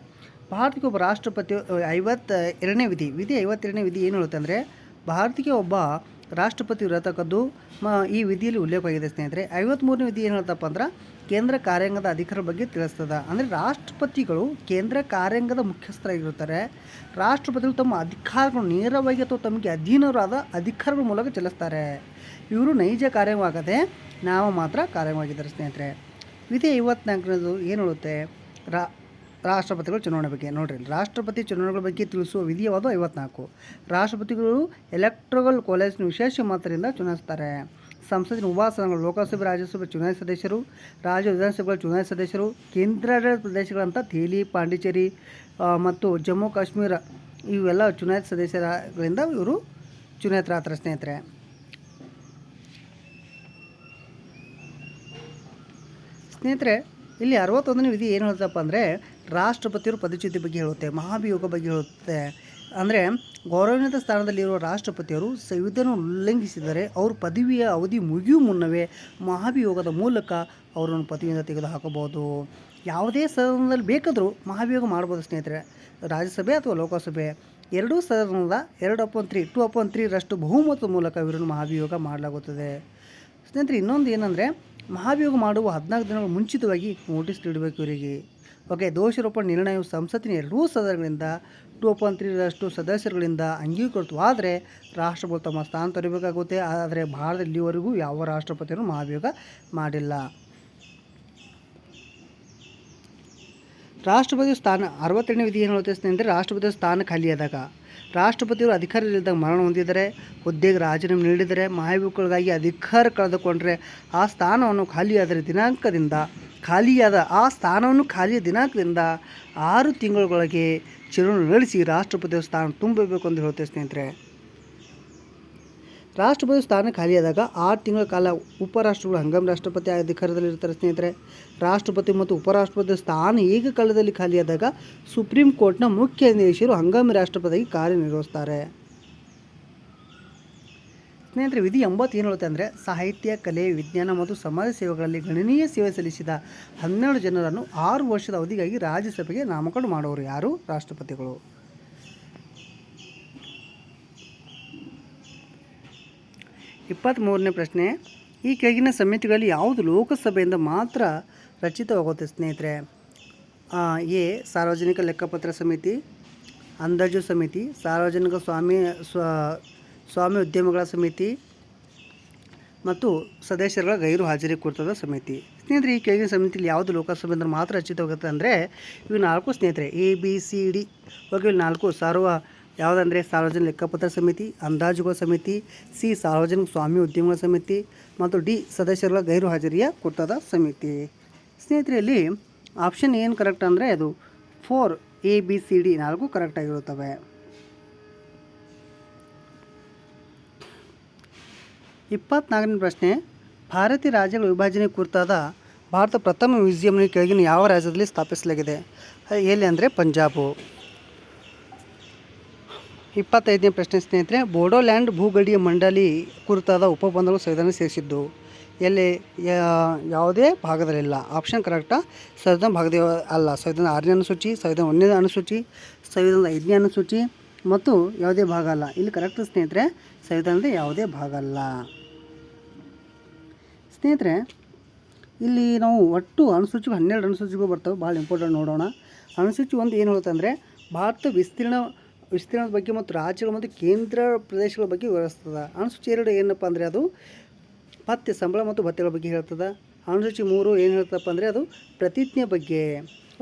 ಭಾರತಕ್ಕೆ ಒಬ್ಬ ರಾಷ್ಟ್ರಪತಿ 52ನೇ ವಿಧಿ 52ನೇ ವಿಧಿ ಏನು ಹೇಳುತ್ತೆ ಅಂದರೆ ಭಾರತಕ್ಕೆ ಒಬ್ಬ ರಾಷ್ಟ್ರಪತಿ ಇರತಕ್ಕದ್ದು ಈ ವಿಧಿಯಲ್ಲಿ ಉಲ್ಲೇಖವಾಗಿದೆ ಸ್ನೇಹಿತರೆ. 53ನೇ ವಿಧಿ ಏನು ಹೇಳ್ತಪ್ಪ ಅಂದ್ರೆ ಕೇಂದ್ರ ಕಾರ್ಯಾಂಗದ ಅಧಿಕಾರ ಬಗ್ಗೆ ತಿಳಿಸ್ತದೆ. ಅಂದರೆ ರಾಷ್ಟ್ರಪತಿಗಳು ಕೇಂದ್ರ ಕಾರ್ಯಾಂಗದ ಮುಖ್ಯಸ್ಥರಾಗಿರ್ತಾರೆ. ರಾಷ್ಟ್ರಪತಿಗಳು ತಮ್ಮ ಅಧಿಕಾರಗಳು ನೇರವಾಗಿ ಅಥವಾ ತಮಗೆ ಅಧೀನರಾದ ಅಧಿಕಾರಗಳ ಮೂಲಕ ಚಲಿಸ್ತಾರೆ. ಇವರು ನೈಜ ಕಾರ್ಯವಾಗದೆ ನಾವು ಮಾತ್ರ ಕಾರ್ಯವಾಗಿದ್ದಾರೆ ಸ್ನೇಹಿತರೆ. ವಿಧಿ 54ನೇದು ಏನು ಹೇಳುತ್ತೆ ರಾಷ್ಟ್ರಪತಿಗಳು ಚುನಾವಣೆ ಬಗ್ಗೆ. ನೋಡಿರಿ, ರಾಷ್ಟ್ರಪತಿ ಚುನಾವಣೆಗಳ ಬಗ್ಗೆ ತಿಳಿಸುವ ವಿಧಿ ಯಾವುದು 54. ರಾಷ್ಟ್ರಪತಿಗಳು ಎಲೆಕ್ಟ್ರಲ್ ಕಾಲೇಜಿನ ವಿಶೇಷ ಮಾತ್ರದಿಂದ ಚುನಾಯಿಸ್ತಾರೆ. ಸಂಸತ್ತಿನ ಉಭಾಸನಗಳು ಲೋಕಸಭೆ ರಾಜ್ಯಸಭೆ ಚುನಾಯಿತ ಸದಸ್ಯರು, ರಾಜ್ಯ ವಿಧಾನಸಭೆಗಳ ಚುನಾಯಿತ ಸದಸ್ಯರು, ಕೇಂದ್ರಾಡಳಿತ ಪ್ರದೇಶಗಳಂಥ ದೆಹಲಿ, ಪಾಂಡಿಚೇರಿ ಮತ್ತು ಜಮ್ಮು ಕಾಶ್ಮೀರ ಇವೆಲ್ಲ ಚುನಾಯಿತ ಸದಸ್ಯರುಗಳಿಂದ ಇವರು ಚುನಾಯಿತರಾಗ್ತಾರೆ ಸ್ನೇಹಿತರೆ. ಸ್ನೇಹಿತರೆ ಇಲ್ಲಿ 61ನೇ ವಿಧಿ ಏನು ಹೇಳ್ತಪ್ಪ ಅಂದರೆ ರಾಷ್ಟ್ರಪತಿಯವರು ಪದಚ್ಯುತಿ ಬಗ್ಗೆ ಹೇಳುತ್ತೆ, ಮಹಾಭಿಯೋಗ ಬಗ್ಗೆ ಹೇಳುತ್ತೆ. ಅಂದರೆ ಗೌರವಾನ್ವಿತ ಸ್ಥಾನದಲ್ಲಿರುವ ರಾಷ್ಟ್ರಪತಿಯವರು ಸಂವಿಧಾನ ಉಲ್ಲಂಘಿಸಿದರೆ ಅವರು ಪದವಿಯ ಅವಧಿ ಮುಗಿಯುವ ಮುನ್ನವೇ ಮಹಾಭಿಯೋಗದ ಮೂಲಕ ಅವರನ್ನು ಪದವಿಯಿಂದ ತೆಗೆದುಹಾಕಬಹುದು. ಯಾವುದೇ ಸದನದಲ್ಲಿ ಬೇಕಾದರೂ ಮಹಾಭಿಯೋಗ ಮಾಡ್ಬೋದು ಸ್ನೇಹಿತರೆ. ರಾಜ್ಯಸಭೆ ಅಥವಾ ಲೋಕಸಭೆ ಎರಡೂ ಸದನದ 2/3 ಬಹುಮತದ ಮೂಲಕ ಇವರನ್ನು ಮಹಾಭಿಯೋಗ ಮಾಡಲಾಗುತ್ತದೆ. ಸ್ನೇಹಿತರೆ ಇನ್ನೊಂದು ಏನಂದರೆ ಮಹಾಭಿಯೋಗ ಮಾಡುವ 14 ದಿನಗಳ ಮುಂಚಿತವಾಗಿ ನೋಟಿಸ್ ನೀಡಬೇಕು ಇವರಿಗೆ. ಓಕೆ, ದೋಷಾರೋಪಣೆ ನಿರ್ಣಯವು ಸಂಸತ್ತಿನ ಎರಡೂ ಸದನಗಳಿಂದ 2/3 ಸದಸ್ಯರುಗಳಿಂದ ಅಂಗೀಕೃತವಾದರೆ ರಾಷ್ಟ್ರಪತಿ ತಮ್ಮ ಸ್ಥಾನ ತೊರೆಯಬೇಕಾಗುತ್ತೆ. ಆದರೆ ಭಾರತದಲ್ಲಿ ಇಲ್ಲಿವರೆಗೂ ಯಾವ ರಾಷ್ಟ್ರಪತಿಯನ್ನು ಮಹಾಭಿಯೋಗ ಮಾಡಿಲ್ಲ. ರಾಷ್ಟ್ರಪತಿ ಸ್ಥಾನ 62ನೇ ವಿಧಿ ಏನು ಹೇಳುತ್ತೆ ಸ್ನೇಹಿತರೆ ರಾಷ್ಟ್ರಪತಿ ಸ್ಥಾನ ಖಾಲಿಯಾದಾಗ ರಾಷ್ಟ್ರಪತಿಯವರು ಅಧಿಕಾರದಲ್ಲಿದ್ದಾಗ ಮರಣ ಹೊಂದಿದರೆ, ಹುದ್ದೆಗೆ ರಾಜೀನಾಮೆ ನೀಡಿದರೆ, ಮಹಾಭಿಯೋಗಕ್ಕಾಗಿ ಅಧಿಕಾರ ಕಳೆದುಕೊಂಡರೆ ಆ ಸ್ಥಾನವನ್ನು ಖಾಲಿಯಾದ ದಿನಾಂಕದಿಂದ 6 ತಿಂಗಳೊಳಗೆ ಚುನಾವಣೆ ನಡೆಸಿ ರಾಷ್ಟ್ರಪತಿಯ ಸ್ಥಾನ ತುಂಬಬೇಕು ಎಂದು ಹೇಳುತ್ತೆ ಸ್ನೇಹಿತರೆ. ರಾಷ್ಟ್ರಪತಿ ಸ್ಥಾನ ಖಾಲಿಯಾದಾಗ 6 ತಿಂಗಳ ಕಾಲ ಉಪರಾಷ್ಟ್ರಪತಿಗಳು ಹಂಗಾಮಿ ರಾಷ್ಟ್ರಪತಿ ಅಧಿಕಾರದಲ್ಲಿರ್ತಾರೆ ಸ್ನೇಹಿತರೆ. ರಾಷ್ಟ್ರಪತಿ ಮತ್ತು ಉಪರಾಷ್ಟ್ರಪತಿ ಸ್ಥಾನ ಏಕಕಾಲದಲ್ಲಿ ಖಾಲಿಯಾದಾಗ ಸುಪ್ರೀಂ ಕೋರ್ಟ್ನ ಮುಖ್ಯ ನ್ಯಾಯಾಧೀಶರು ಹಂಗಾಮಿ ರಾಷ್ಟ್ರಪತಿಯಾಗಿ ಕಾರ್ಯನಿರ್ವಹಿಸ್ತಾರೆ. ಸ್ನೇಹಿತರೆ ವಿಧಿ 80 ಏನು ಹೇಳುತ್ತೆ ಅಂದರೆ ಸಾಹಿತ್ಯ, ಕಲೆ, ವಿಜ್ಞಾನ ಮತ್ತು ಸಮಾಜ ಸೇವೆಗಳಲ್ಲಿ ಗಣನೀಯ ಸೇವೆ ಸಲ್ಲಿಸಿದ 12 ಜನರನ್ನು 6 ವರ್ಷದ ಅವಧಿಗಾಗಿ ರಾಜ್ಯಸಭೆಗೆ ನಾಮಕರಣ ಮಾಡುವವರು ಯಾರು? ರಾಷ್ಟ್ರಪತಿಗಳು. 23ನೇ ಪ್ರಶ್ನೆ, ಈ ಕೆಳಗಿನ ಸಮಿತಿಗಳಲ್ಲಿ ಯಾವುದು ಲೋಕಸಭೆಯಿಂದ ಮಾತ್ರ ರಚಿತವಾಗುತ್ತೆ ಸ್ನೇಹಿತರೆ? ಎ ಸಾರ್ವಜನಿಕ ಲೆಕ್ಕಪತ್ರ ಸಮಿತಿ, ಅಂದಾಜು ಸಮಿತಿ, ಸಾರ್ವಜನಿಕ ಸ್ವಾಮ್ಯ ಉದ್ಯಮಗಳ ಸಮಿತಿ ಮತ್ತು ಸದಸ್ಯರುಗಳ ಗೈರು ಹಾಜರಿ ಕುರಿತಾದ ಸಮಿತಿ. ಸ್ನೇಹಿತರೆ ಈ ಕೆಳಗಿನ ಸಮಿತಿಯಲ್ಲಿ ಯಾವುದು ಲೋಕಸಭೆಯಿಂದ ಮಾತ್ರ ರಚಿತವಾಗುತ್ತೆ ಅಂದರೆ ಇವು 4 ಸ್ನೇಹಿತರೆ, ABCD. ಓಕೆ, ಇವು 4 ಯಾವುದಂದರೆ ಸಾರ್ವಜನಿಕ ಲೆಕ್ಕಪತ್ರ ಸಮಿತಿ, ಅಂದಾಜುಗಳ ಸಮಿತಿ, ಸಿ ಸಾರ್ವಜನಿಕ ಸ್ವಾಮ್ಯ ಉದ್ಯಮಗಳ ಸಮಿತಿ ಮತ್ತು ಡಿ ಸದಸ್ಯರುಗಳ ಗೈರು ಹಾಜರಿಯ ಕುರಿತಾದ ಸಮಿತಿ. ಸ್ನೇಹಿತರಲ್ಲಿ ಆಪ್ಷನ್ ಏನು ಕರೆಕ್ಟ್ ಅಂದರೆ ಅದು 4 ABCD 4 ಕರೆಕ್ಟಾಗಿರುತ್ತವೆ. 24ನೇ ಪ್ರಶ್ನೆ, ಭಾರತೀಯ ರಾಜ್ಯಗಳ ವಿಭಜನೆ ಕುರಿತಾದ ಭಾರತ ಪ್ರಥಮ ಮ್ಯೂಸಿಯಂನ ಕೆಳಗಿನ ಯಾವ ರಾಜ್ಯದಲ್ಲಿ ಸ್ಥಾಪಿಸಲಾಗಿದೆ? ಎಲ್ಲಿ ಅಂದರೆ ಪಂಜಾಬು. 25ನೇ ಪ್ರಶ್ನೆ ಸ್ನೇಹಿತರೆ, ಬೋಡೋಲ್ಯಾಂಡ್ ಭೂಗಡಿಯ ಮಂಡಳಿ ಕುರಿತಾದ ಒಪ್ಪಂದಗಳು ಸಂವಿಧಾನ ಸೇರಿಸಿದ್ದು ಎಲ್ಲಿ? ಯಾವುದೇ ಭಾಗದಲ್ಲಿಲ್ಲ. ಆಪ್ಷನ್ ಕರೆಕ್ಟಾ? ಸಂವಿಧಾನ ಭಾಗದ ಅಲ್ಲ. ಸಂವಿಧಾನ 6ನೇ ಅನುಸೂಚಿ, ಸಂವಿಧಾನ 1ನೇ ಅನುಸೂಚಿ, ಸಂವಿಧಾನದ 5ನೇ ಅನುಸೂಚಿ ಮತ್ತು ಯಾವುದೇ ಭಾಗ ಅಲ್ಲ. ಇಲ್ಲಿ ಕರೆಕ್ಟ್ ಸ್ನೇಹಿತರೆ, ಸಂವಿಧಾನದ ಯಾವುದೇ ಭಾಗ ಅಲ್ಲ. ಸ್ನೇಹಿತರೆ ಇಲ್ಲಿ ನಾವು ಒಟ್ಟು ಅನುಸೂಚಿಗಳು 12 ಅನುಸೂಚಿಗಳು ಬರ್ತವೆ, ಭಾಳ ಇಂಪಾರ್ಟೆಂಟ್ ನೋಡೋಣ. ಅನುಸೂಚಿ 1 ಏನು ಹೇಳುತ್ತೆ ಅಂದರೆ ಭಾರತ ವಿಸ್ತೀರ್ಣದ ಬಗ್ಗೆ ಮತ್ತು ರಾಜ್ಯಗಳು ಮತ್ತು ಕೇಂದ್ರ ಪ್ರದೇಶಗಳ ಬಗ್ಗೆ ವಿವರಿಸ್ತದೆ. ಅನುಸೂಚಿ 2 ಏನಪ್ಪ ಅಂದರೆ ಅದು ಪಥ್ಯ ಸಂಬಳ ಮತ್ತು ಭತ್ಯೆಗಳ ಬಗ್ಗೆ ಹೇಳ್ತದೆ. ಅನುಸೂಚಿ 3 ಏನು ಹೇಳ್ತಪ್ಪ ಅಂದರೆ ಅದು ಪ್ರತಿಜ್ಞೆ ಬಗ್ಗೆ.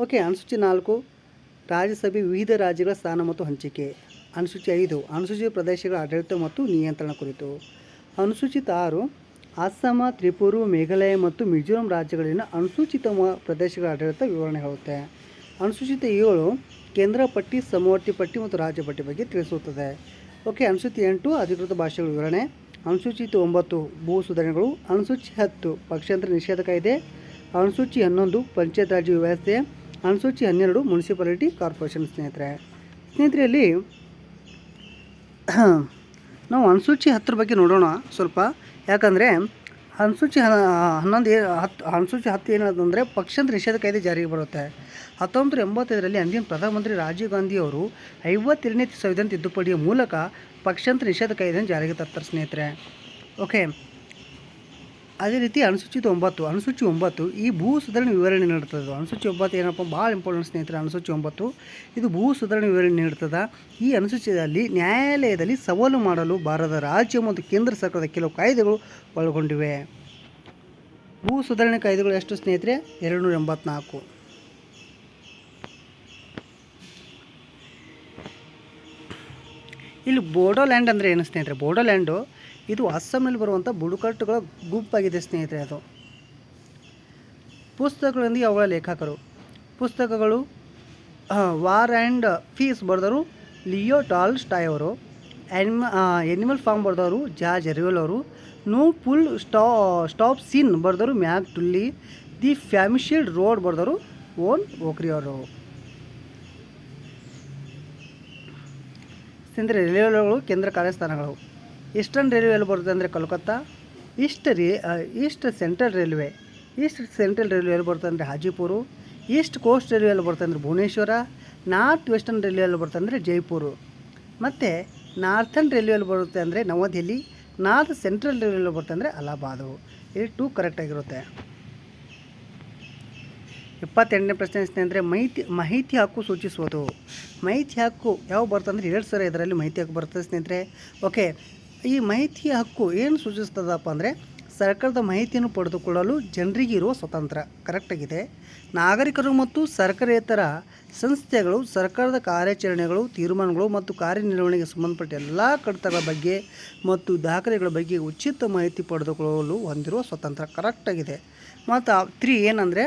ಓಕೆ, ಅನುಸೂಚಿ 4 ರಾಜ್ಯಸಭೆ ವಿವಿಧ ರಾಜ್ಯಗಳ ಸ್ಥಾನ ಮತ್ತು ಹಂಚಿಕೆ. ಅನುಸೂಚಿ 5 ಅನುಸೂಚಿತ ಪ್ರದೇಶಗಳ ಆಡಳಿತ ಮತ್ತು ನಿಯಂತ್ರಣ ಕುರಿತು. ಅನುಸೂಚಿತ 6 ಅಸ್ಸಾಮ, ತ್ರಿಪುರ, ಮೇಘಾಲಯ ಮತ್ತು ಮಿಜೋರಾಂ ರಾಜ್ಯಗಳಲ್ಲಿನ ಅನುಸೂಚಿತ ಪ್ರದೇಶಗಳ ಆಡಳಿತ ವಿವರಣೆ ಹೇಳುತ್ತೆ. ಅನುಸೂಚಿತ 7 ಕೇಂದ್ರ ಪಟ್ಟಿ, ಸಮವರ್ತಿ ಪಟ್ಟಿ ಮತ್ತು ರಾಜ್ಯ ಪಟ್ಟಿ ಬಗ್ಗೆ ತಿಳಿಸುತ್ತದೆ. ಓಕೆ, ಅನುಸೂಚಿ 8 ಅಧಿಕೃತ ಭಾಷೆಗಳ ವಿವರಣೆ. ಅನುಸೂಚಿತ 9 ಭೂ ಸುಧಾರಣೆಗಳು. ಅನುಸೂಚಿ 10 ಪಕ್ಷಾಂತರ ನಿಷೇಧ ಕಾಯ್ದೆ. ಅನುಸೂಚಿ 11 ಪಂಚಾಯತ್ ರಾಜ್ ವ್ಯವಸ್ಥೆ. ಅನುಸೂಚಿ 12 ಮುನ್ಸಿಪಾಲಿಟಿ ಕಾರ್ಪೊರೇಷನ್. ಸ್ನೇಹಿತರಲ್ಲಿ ನಾವು ಅನುಸೂಚಿ 10 ಬಗ್ಗೆ ನೋಡೋಣ ಸ್ವಲ್ಪ. ಯಾಕಂದರೆ ಅನುಸೂಚಿ 11 ಅನುಸೂಚಿ 10 ಏನಂತಂದರೆ ಪಕ್ಷಾಂತರ ನಿಷೇಧ ಕಾಯ್ದೆ ಜಾರಿಗೆ ಬರುತ್ತೆ. 1985ರಲ್ಲಿ ಅಂದಿನ ಪ್ರಧಾನಮಂತ್ರಿ ರಾಜೀವ್ ಗಾಂಧಿಯವರು 52ನೇ ಸಂವಿಧಾನ ತಿದ್ದುಪಡಿಯ ಮೂಲಕ ಪಕ್ಷಾಂತರ ನಿಷೇಧ ಕಾಯ್ದೆಯನ್ನು ಜಾರಿಗೆ ತರ್ತಾರೆ ಸ್ನೇಹಿತರೆ. ಓಕೆ, ಅದೇ ರೀತಿ ಅನುಸೂಚಿ 9 ಈ ಭೂ ಸುಧಾರಣೆ ವಿವರಣೆ ನೀಡ್ತದೆ. ಅನುಸೂಚಿ 9 ಏನಪ್ಪ ಭಾಳ ಇಂಪಾರ್ಟೆಂಟ್ ಸ್ನೇಹಿತರೆ. ಅನುಸೂಚಿ 9 ಇದು ಭೂ ಸುಧಾರಣೆ ವಿವರಣೆ ನೀಡ್ತದೆ. ಈ ಅನುಸೂಚಿಯಲ್ಲಿ ನ್ಯಾಯಾಲಯದಲ್ಲಿ ಸವಾಲು ಮಾಡಲು ಬಾರದ ರಾಜ್ಯ ಮತ್ತು ಕೇಂದ್ರ ಸರ್ಕಾರದ ಕೆಲವು ಕಾಯ್ದೆಗಳು ಒಳಗೊಂಡಿವೆ. ಭೂ ಸುಧಾರಣೆ ಕಾಯ್ದೆಗಳು ಎಷ್ಟು ಸ್ನೇಹಿತರೆ? 284. ಇಲ್ಲಿ ಬೋಡೋಲ್ಯಾಂಡ್ ಅಂದರೆ ಏನು ಸ್ನೇಹಿತರೆ? ಬೋಡೋಲ್ಯಾಂಡು ಇದು ಅಸ್ಸಾಂನಲ್ಲಿ ಬರುವಂಥ ಬುಡಕಟ್ಟುಗಳ ಗುಂಪಾಗಿದೆ ಸ್ನೇಹಿತರೆ. ಅದು ಪುಸ್ತಕಗಳೊಂದಿಗೆ ಅವುಗಳ ಲೇಖಕರು. ಪುಸ್ತಕಗಳು ವಾರ್ ಆ್ಯಂಡ್ ಪೀಸ್ ಬರೆದವರು ಲಿಯೋ ಟಾಲ್ಸ್ಟಾಯ್ ಅವರು. ಎನಿಮಲ್ ಫಾರ್ಮ್ ಬರೆದವರು ಜಾರ್ಜ್ ಆರ್ವೆಲ್ ಅವರು. ನೋ ಫುಲ್ ಸ್ಟಾಪ್ ಸೀನ್ ಬರೆದವರು ಮ್ಯಾಕ್ ಟುಲ್ಲಿ. ದಿ ಫ್ಯಾಮಿಶಿಲ್ಡ್ ರೋಡ್ ಬರೆದವರು ಓನ್ ಓಕ್ರಿ ಅವರು. ಸ್ನೇಹಿತರೆ, ರೈಲ್ವೆಗಳು ಕೇಂದ್ರ ಕಾರ್ಯಸ್ಥಾನಗಳು. ಈಸ್ಟರ್ನ್ ರೈಲ್ವೆ ಎಲ್ಲಿ ಬರುತ್ತೆ ಅಂದರೆ ಕೋಲ್ಕತ್ತಾ. ಈಸ್ಟ್ ಸೆಂಟ್ರಲ್ ರೈಲ್ವೆ ಎಲ್ಲಿ ಬರುತ್ತೆ ಅಂದರೆ ಹಾಜಿಪುರು. ಈಸ್ಟ್ ಕೋಸ್ಟ್ ರೈಲ್ವೆ ಎಲ್ಲಿ ಬರುತ್ತೆ ಅಂದರೆ ಭುವನೇಶ್ವರ. ನಾರ್ತ್ ವೆಸ್ಟರ್ನ್ ರೈಲ್ವೆ ಎಲ್ಲಿ ಬರುತ್ತೆ ಅಂದರೆ ಜೈಪುರು. ಮತ್ತು ನಾರ್ತನ್ ರೈಲ್ವೆ ಎಲ್ಲಿ ಬರುತ್ತೆ ಅಂದರೆ ನವದೆಹಲಿ. ನಾರ್ತ್ ಸೆಂಟ್ರಲ್ ರೈಲ್ವೆ ಎಲ್ಲಿ ಬರುತ್ತೆ ಅಂದರೆ ಅಲಹಾಬಾದು. ಇದು 2 ಕರೆಕ್ಟಾಗಿರುತ್ತೆ. 28ನೇ ಪ್ರಶ್ನೆ ಸ್ನೇಹಿತರೆ, ಮಾಹಿತಿ ಹಕ್ಕು ಸೂಚಿಸುವುದು. ಮಾಹಿತಿ ಹಕ್ಕು ಯಾವ ಬರ್ತದೆ ಅಂದರೆ 2005ರಲ್ಲಿ ಮಾಹಿತಿ ಹಕ್ಕು ಬರ್ತದೆ ಸ್ನೇಹಿತರೆ. ಓಕೆ, ಈ ಮಾಹಿತಿ ಹಕ್ಕು ಏನು ಸೂಚಿಸ್ತದಪ್ಪ ಅಂದರೆ ಸರ್ಕಾರದ ಮಾಹಿತಿಯನ್ನು ಪಡೆದುಕೊಳ್ಳಲು ಜನರಿಗೆ ಇರುವ ಸ್ವಾತಂತ್ರ್ಯ. ಕರೆಕ್ಟಾಗಿದೆ. ನಾಗರಿಕರು ಮತ್ತು ಸರ್ಕಾರೇತರ ಸಂಸ್ಥೆಗಳು ಸರ್ಕಾರದ ಕಾರ್ಯಾಚರಣೆಗಳು, ತೀರ್ಮಾನಗಳು ಮತ್ತು ಕಾರ್ಯನಿರ್ವಹಣೆಗೆ ಸಂಬಂಧಪಟ್ಟ ಎಲ್ಲ ಕಡತಗಳ ಬಗ್ಗೆ ಮತ್ತು ದಾಖಲೆಗಳ ಬಗ್ಗೆ ಉಚಿತ ಮಾಹಿತಿ ಪಡೆದುಕೊಳ್ಳಲು ಹೊಂದಿರುವ ಸ್ವಾತಂತ್ರ್ಯ. ಕರೆಕ್ಟಾಗಿದೆ. ಮತ್ತು 3 ಏನಂದರೆ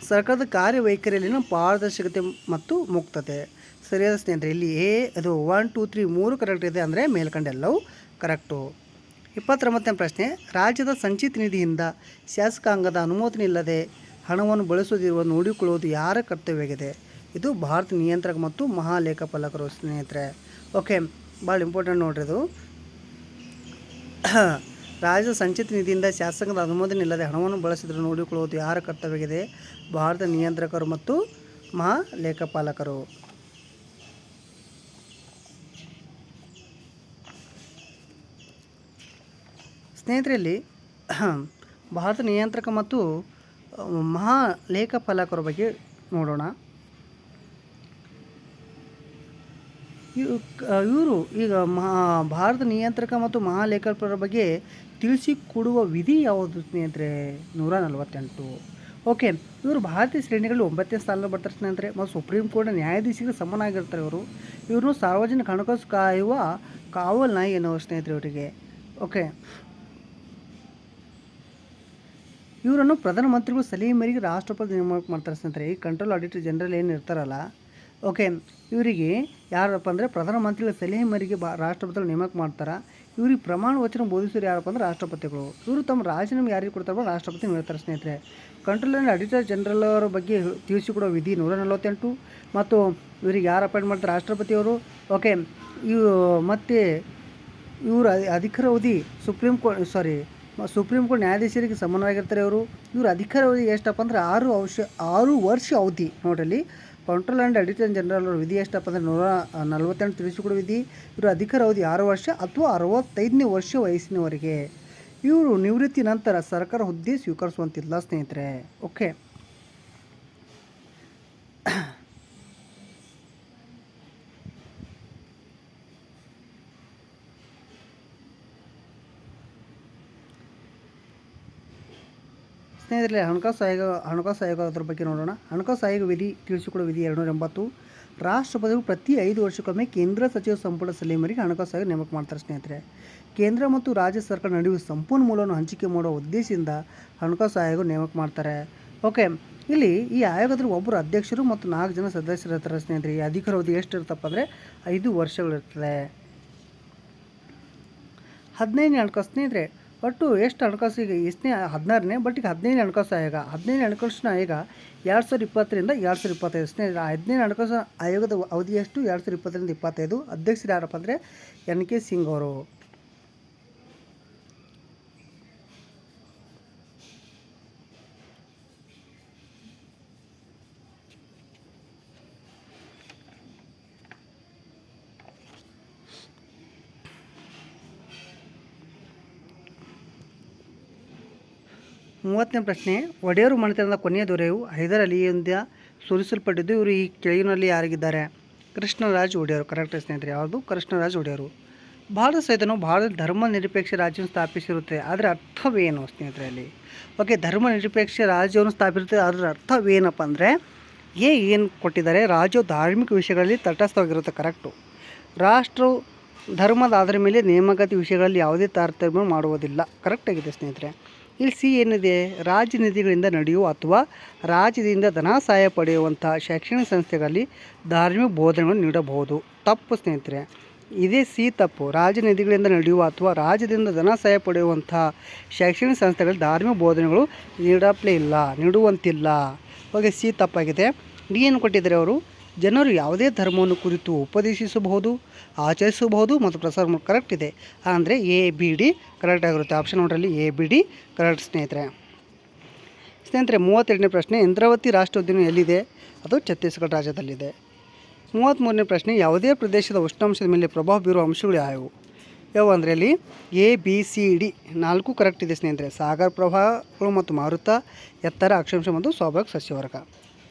ಸರ್ಕಾರದ ಕಾರ್ಯವೈಖರಿಯಲ್ಲಿನ ಪಾರದರ್ಶಕತೆ ಮತ್ತು ಮುಕ್ತತೆ. ಸರಿಯಾದ ಸ್ನೇಹಿತರೆ, ಇಲ್ಲಿ ಅದು 1 2 3 3 ಕರೆಕ್ಟ್ ಇದೆ ಅಂದರೆ ಮೇಲ್ಕಂಡೆಲ್ಲವೂ ಕರೆಕ್ಟು. 29ನೇ ಪ್ರಶ್ನೆ, ರಾಜ್ಯದ ಸಂಚಿತ ನಿಧಿಯಿಂದ ಶಾಸಕಾಂಗದ ಅನುಮೋದನೆ ಇಲ್ಲದೆ ಹಣವನ್ನು ಬಳಸುವುದಿರುವ ನೋಡಿಕೊಳ್ಳುವುದು ಯಾರ ಕರ್ತವ್ಯವಾಗಿದೆ? ಇದು ಭಾರತ ನಿಯಂತ್ರಕ ಮತ್ತು ಮಹಾಲೇಖಪಾಲಕರು ಸ್ನೇಹಿತರೆ. ಓಕೆ, ಭಾಳ ಇಂಪಾರ್ಟೆಂಟ್ ನೋಡ್ರಿ ಇದು. ರಾಜ್ಯದ ಸಂಚಿತ ನಿಧಿಯಿಂದ ಶಾಸಕಾಂಗದ ಅನುಮೋದನೆ ಇಲ್ಲದೆ ಹಣವನ್ನು ಬಳಸಿದರೆ ನೋಡಿಕೊಳ್ಳುವುದು ಯಾರ ಕರ್ತವ್ಯವಾಗಿದೆ? ಭಾರತ ನಿಯಂತ್ರಕರು ಮತ್ತು ಮಹಾಲೇಖಪಾಲಕರು. ಸ್ನೇಹಿತರಲ್ಲಿ ಭಾರತ ನಿಯಂತ್ರಕ ಮತ್ತು ಮಹಾಲೇಖಪಾಲಕರ ಬಗ್ಗೆ ನೋಡೋಣ. ಇವರು ಈಗ ಭಾರತ ನಿಯಂತ್ರಕ ಮತ್ತು ಮಹಾಲೇಖಪಾಲಕರ ಬಗ್ಗೆ ತಿಳಿಸಿಕೊಡುವ ವಿಧಿ ಯಾವುದು ಸ್ನೇಹಿತರೆ? 148. ಓಕೆ, ಇವರು ಭಾರತೀಯ ಶ್ರೇಣಿಗಳಲ್ಲಿ 9ನೇ ಸ್ಥಾನದಲ್ಲಿ ಬರ್ತಾರೆ ಸ್ನೇಹಿತರೆ. ಮತ್ತು ಸುಪ್ರೀಂ ಕೋರ್ಟ್ನ ನ್ಯಾಯಾಧೀಶರಿಗೆ ಸಮನಾಗಿರ್ತಾರೆ ಇವರು ಸಾರ್ವಜನಿಕ ಹಣಕಾಸು ಕಾಯುವ ಕಾವಲ್ ನಾಯಿ ಎನ್ನುವ ಸ್ನೇಹಿತರೆ ಇವರಿಗೆ. ಓಕೆ, ಇವರನ್ನು ಪ್ರಧಾನಮಂತ್ರಿಗಳು ಸಲಹೆ ಮೇರೆಗೆ ರಾಷ್ಟ್ರಪತಿ ನೇಮಕ ಮಾಡ್ತಾರೆ ಸ್ನೇಹಿತರೆ. ಈ ಕಂಟ್ರೋಲ್ ಆಡಿಟರ್ ಜನರಲ್ ಏನು ಇರ್ತಾರಲ್ಲ, ಓಕೆ, ಇವರಿಗೆ ಯಾರಪ್ಪ ಅಂದರೆ ಪ್ರಧಾನಮಂತ್ರಿಗಳ ಸಲಹೆ ಮೇರೆಗೆ ರಾಷ್ಟ್ರಪತಿಗಳು ನೇಮಕ ಮಾಡ್ತಾರೆ. ಇವ್ರಿಗೆ ಪ್ರಮಾಣ ವಚನ ಬೋಧಿಸೋರು ಯಾರಪ್ಪ ಅಂದರೆ ರಾಷ್ಟ್ರಪತಿಗಳು. ಇವರು ತಮ್ಮ ರಾಜೀನಾಮೆ ಯಾರಿಗೆ ಕೊಡ್ತಾರೋ ರಾಷ್ಟ್ರಪತಿ ಹೇಳ್ತಾರೆ ಸ್ನೇಹಿತರೆ. ಕಂಟ್ರೋಲ್ ಆ್ಯಂಡ್ ಆಡಿಟರ್ ಜನರಲ್ ಅವರ ಬಗ್ಗೆ ತಿಳಿಸಿಕೊಡೋ ವಿಧಿ 148. ಮತ್ತು ಇವರಿಗೆ ಯಾರು ಅಪಾಯಿಂಟ್ ಮಾಡ್ತಾರೆ? ರಾಷ್ಟ್ರಪತಿಯವರು. ಓಕೆ, ಮತ್ತು ಇವರು ಅಧಿಕಾರಾವಧಿ ಸುಪ್ರೀಂ ಕೋರ್ಟ್ ನ್ಯಾಯಾಧೀಶರಿಗೆ ಸಮಾನವಾಗಿರ್ತಾರೆ ಇವರು ಅಧಿಕಾರಾವಧಿ ಎಷ್ಟಪ್ಪ ಅಂದರೆ 6 ವರ್ಷ ಅವಧಿ. ನೋಡ್ರಲ್ಲಿ ಕಂಟ್ರೋಲ್ ಆ್ಯಂಡ್ ಆಡಿಟರ್ ಜನರಲ್ ಅವರ ವಿಧಿ ಎಷ್ಟಪ್ಪ ಅಂದರೆ 148 ತಿಳಿಸಿಕೊಡೋ ವಿಧಿ. ಇವರು ಅಧಿಕಾರಾವಧಿ 6 ವರ್ಷ ಅಥವಾ 65ನೇ ವರ್ಷ ವಯಸ್ಸಿನವರೆಗೆ. ಇವರು ನಿವೃತ್ತಿ ನಂತರ ಸರ್ಕಾರ ಹುದ್ದೆ ಸ್ವೀಕರಿಸುವಂತಿಲ್ಲ ಸ್ನೇಹಿತರೆ. ಓಕೆ, ಸ್ನೇಹಿತರೆ, ಹಣಕಾಸು ಆಯೋಗ ಅದರ ಬಗ್ಗೆ ನೋಡೋಣ. ಹಣಕಾಸು ಆಯೋಗ ವಿಧಿ ತಿಳಿಸಿಕೊಡುವ ವಿಧಿ 280. ರಾಷ್ಟ್ರಪತಿಗಳು ಪ್ರತಿ 5 ವರ್ಷಕ್ಕೊಮ್ಮೆ ಕೇಂದ್ರ ಸಚಿವ ಸಂಪುಟ ಸಲಹೆ ಮೇರೆಗೆ ಹಣಕಾಸು ಆಯೋಗ ನೇಮಕ ಮಾಡ್ತಾರೆ ಸ್ನೇಹಿತರೆ. ಕೇಂದ್ರ ಮತ್ತು ರಾಜ್ಯ ಸರ್ಕಾರ ನಡುವೆ ಸಂಪನ್ಮೂಲವನ್ನು ಹಂಚಿಕೆ ಮಾಡುವ ಉದ್ದೇಶದಿಂದ ಹಣಕಾಸು ಆಯೋಗ ನೇಮಕ ಮಾಡ್ತಾರೆ. ಓಕೆ, ಇಲ್ಲಿ ಈ ಆಯೋಗದಲ್ಲಿ ಒಬ್ಬರು ಅಧ್ಯಕ್ಷರು ಮತ್ತು 4 ಜನ ಸದಸ್ಯರು ಇರ್ತಾರೆ ಸ್ನೇಹಿತರೆ. ಈ ಅಧಿಕಾರಾವಧಿ ಎಷ್ಟು ಇರುತ್ತಪ್ಪ ಅಂದರೆ 5 ವರ್ಷಗಳಿರ್ತದೆ. 15ನೇ ಹಣಕಾಸು ಸ್ನೇಹಿತರೆ, ಒಟ್ಟು ಎಷ್ಟು ಹಣಕಾಸು ಈಗ ಎಷ್ಟನೇ 16ನೇ, ಬಟ್ ಈಗ 15ನೇ ಹಣಕಾಸು ಆಯೋಗ 2020ರಿಂದ 2025 ಸ್ನೇಹಿತರೆ. 15ನೇ ಹಣಕಾಸು ಆಯೋಗದ ಅವಧಿ ಎಷ್ಟು? 2020ರಿಂದ 2025. ಅಧ್ಯಕ್ಷರು ಯಾರಪ್ಪ ಅಂದರೆ NK ಸಿಂಗ್ ಅವರು. 30ನೇ ಪ್ರಶ್ನೆ, ಒಡೆಯರು ಮನೆತನದ ಕೊನೆಯ ದೊರೆಯು ಹೈದರ್ ಅಲಿಯಿಂದ ಸೋಲಿಸಲ್ಪಟ್ಟಿದ್ದು. ಇವರು ಈ ಕೆಳಗಿನಲ್ಲಿ ಯಾರಿಗಿದ್ದಾರೆ? ಕೃಷ್ಣರಾಜ ಒಡೆಯರು. ಕರೆಕ್ಟ್ ಸ್ನೇಹಿತರೆ, ಯಾವುದು? ಕೃಷ್ಣರಾಜ ಒಡೆಯರು. ಭಾರತ ಸಂವಿಧಾನವು ಭಾರತ ಧರ್ಮ ನಿರಪೇಕ್ಷ ರಾಜ್ಯವನ್ನು ಸ್ಥಾಪಿಸಿರುತ್ತೆ. ಅದರ ಅರ್ಥವೇನು ಸ್ನೇಹಿತರೆ ಅಲ್ಲಿ? ಓಕೆ, ಧರ್ಮ ನಿರಪೇಕ್ಷ ರಾಜ್ಯವನ್ನು ಸ್ಥಾಪಿಸುತ್ತೆ. ಅದರ ಅರ್ಥವೇನಪ್ಪ ಅಂದರೆ ಏನು ಕೊಟ್ಟಿದ್ದಾರೆ? ರಾಜ್ಯವು ಧಾರ್ಮಿಕ ವಿಷಯಗಳಲ್ಲಿ ತಟಸ್ಥವಾಗಿರುತ್ತೆ. ಕರೆಕ್ಟು. ರಾಷ್ಟ್ರವು ಧರ್ಮದ ಆಧಾರದ ಮೇಲೆ ನೇಮಕಾತಿ ವಿಷಯಗಳಲ್ಲಿ ಯಾವುದೇ ತಾರತಮ್ಯ ಮಾಡುವುದಿಲ್ಲ. ಕರೆಕ್ಟಾಗಿದೆ ಸ್ನೇಹಿತರೆ. ಇಲ್ಲಿ ಸಿ ಏನಿದೆ? ರಾಜ್ಯ ನಿಧಿಗಳಿಂದ ನಡೆಯುವ ಅಥವಾ ರಾಜ್ಯದಿಂದ ಧನ ಸಹಾಯ ಪಡೆಯುವಂಥ ಶೈಕ್ಷಣಿಕ ಸಂಸ್ಥೆಗಳಲ್ಲಿ ಧಾರ್ಮಿಕ ಬೋಧನೆಗಳನ್ನು ನೀಡಬಹುದು. ತಪ್ಪು ಸ್ನೇಹಿತರೆ, ಇದೇ ಸಿ ತಪ್ಪು. ರಾಜ್ಯ ನಿಧಿಗಳಿಂದ ನಡೆಯುವ ಅಥವಾ ರಾಜ್ಯದಿಂದ ಧನ ಸಹಾಯ ಪಡೆಯುವಂಥ ಶೈಕ್ಷಣಿಕ ಸಂಸ್ಥೆಗಳಲ್ಲಿ ಧಾರ್ಮಿಕ ಬೋಧನೆಗಳು ನೀಡುವಂತಿಲ್ಲ. ಓಕೆ, ಸಿ ತಪ್ಪಾಗಿದೆ. ಡಿ ಏನು ಕೊಟ್ಟಿದ್ದಾರೆ ಅವರು? ಜನರು ಯಾವುದೇ ಧರ್ಮವನ್ನು ಕುರಿತು ಉಪದೇಶಿಸಬಹುದು, ಆಚರಿಸಬಹುದು ಮತ್ತು ಪ್ರಸಾರ. ಕರೆಕ್ಟ್ ಇದೆ. ಅಂದರೆ ಎ ಬಿ ಡಿ ಕರೆಕ್ಟ್ ಆಗಿರುತ್ತೆ. ಆಪ್ಷನ್ ನೋಡ್ರಲ್ಲಿ ಎ ಬಿ ಡಿ ಕರೆಕ್ಟ್ ಸ್ನೇಹಿತರೆ. 32ನೇ ಪ್ರಶ್ನೆ, ಇಂದ್ರಾವತಿ ರಾಷ್ಟ್ರೋದ್ಯಾನ ಎಲ್ಲಿದೆ? ಅದು ಛತ್ತೀಸ್ಗಢ ರಾಜ್ಯದಲ್ಲಿದೆ. 33ನೇ ಪ್ರಶ್ನೆ, ಯಾವುದೇ ಪ್ರದೇಶದ ಉಷ್ಣಾಂಶದ ಮೇಲೆ ಪ್ರಭಾವ ಬೀರುವ ಅಂಶಗಳು ಯಾವುವು ಅಂದರೆ ಅಲ್ಲಿ A B C D 4 correct ಇದೆ ಸ್ನೇಹಿತರೆ. ಸಾಗರ ಪ್ರವಾಹಗಳು ಮತ್ತು ಮಾರುತ, ಎತ್ತರ, ಅಕ್ಷಾಂಶ ಮತ್ತು ಸ್ವಾಭಾವಿಕ ಸಸ್ಯವರ್ಗ.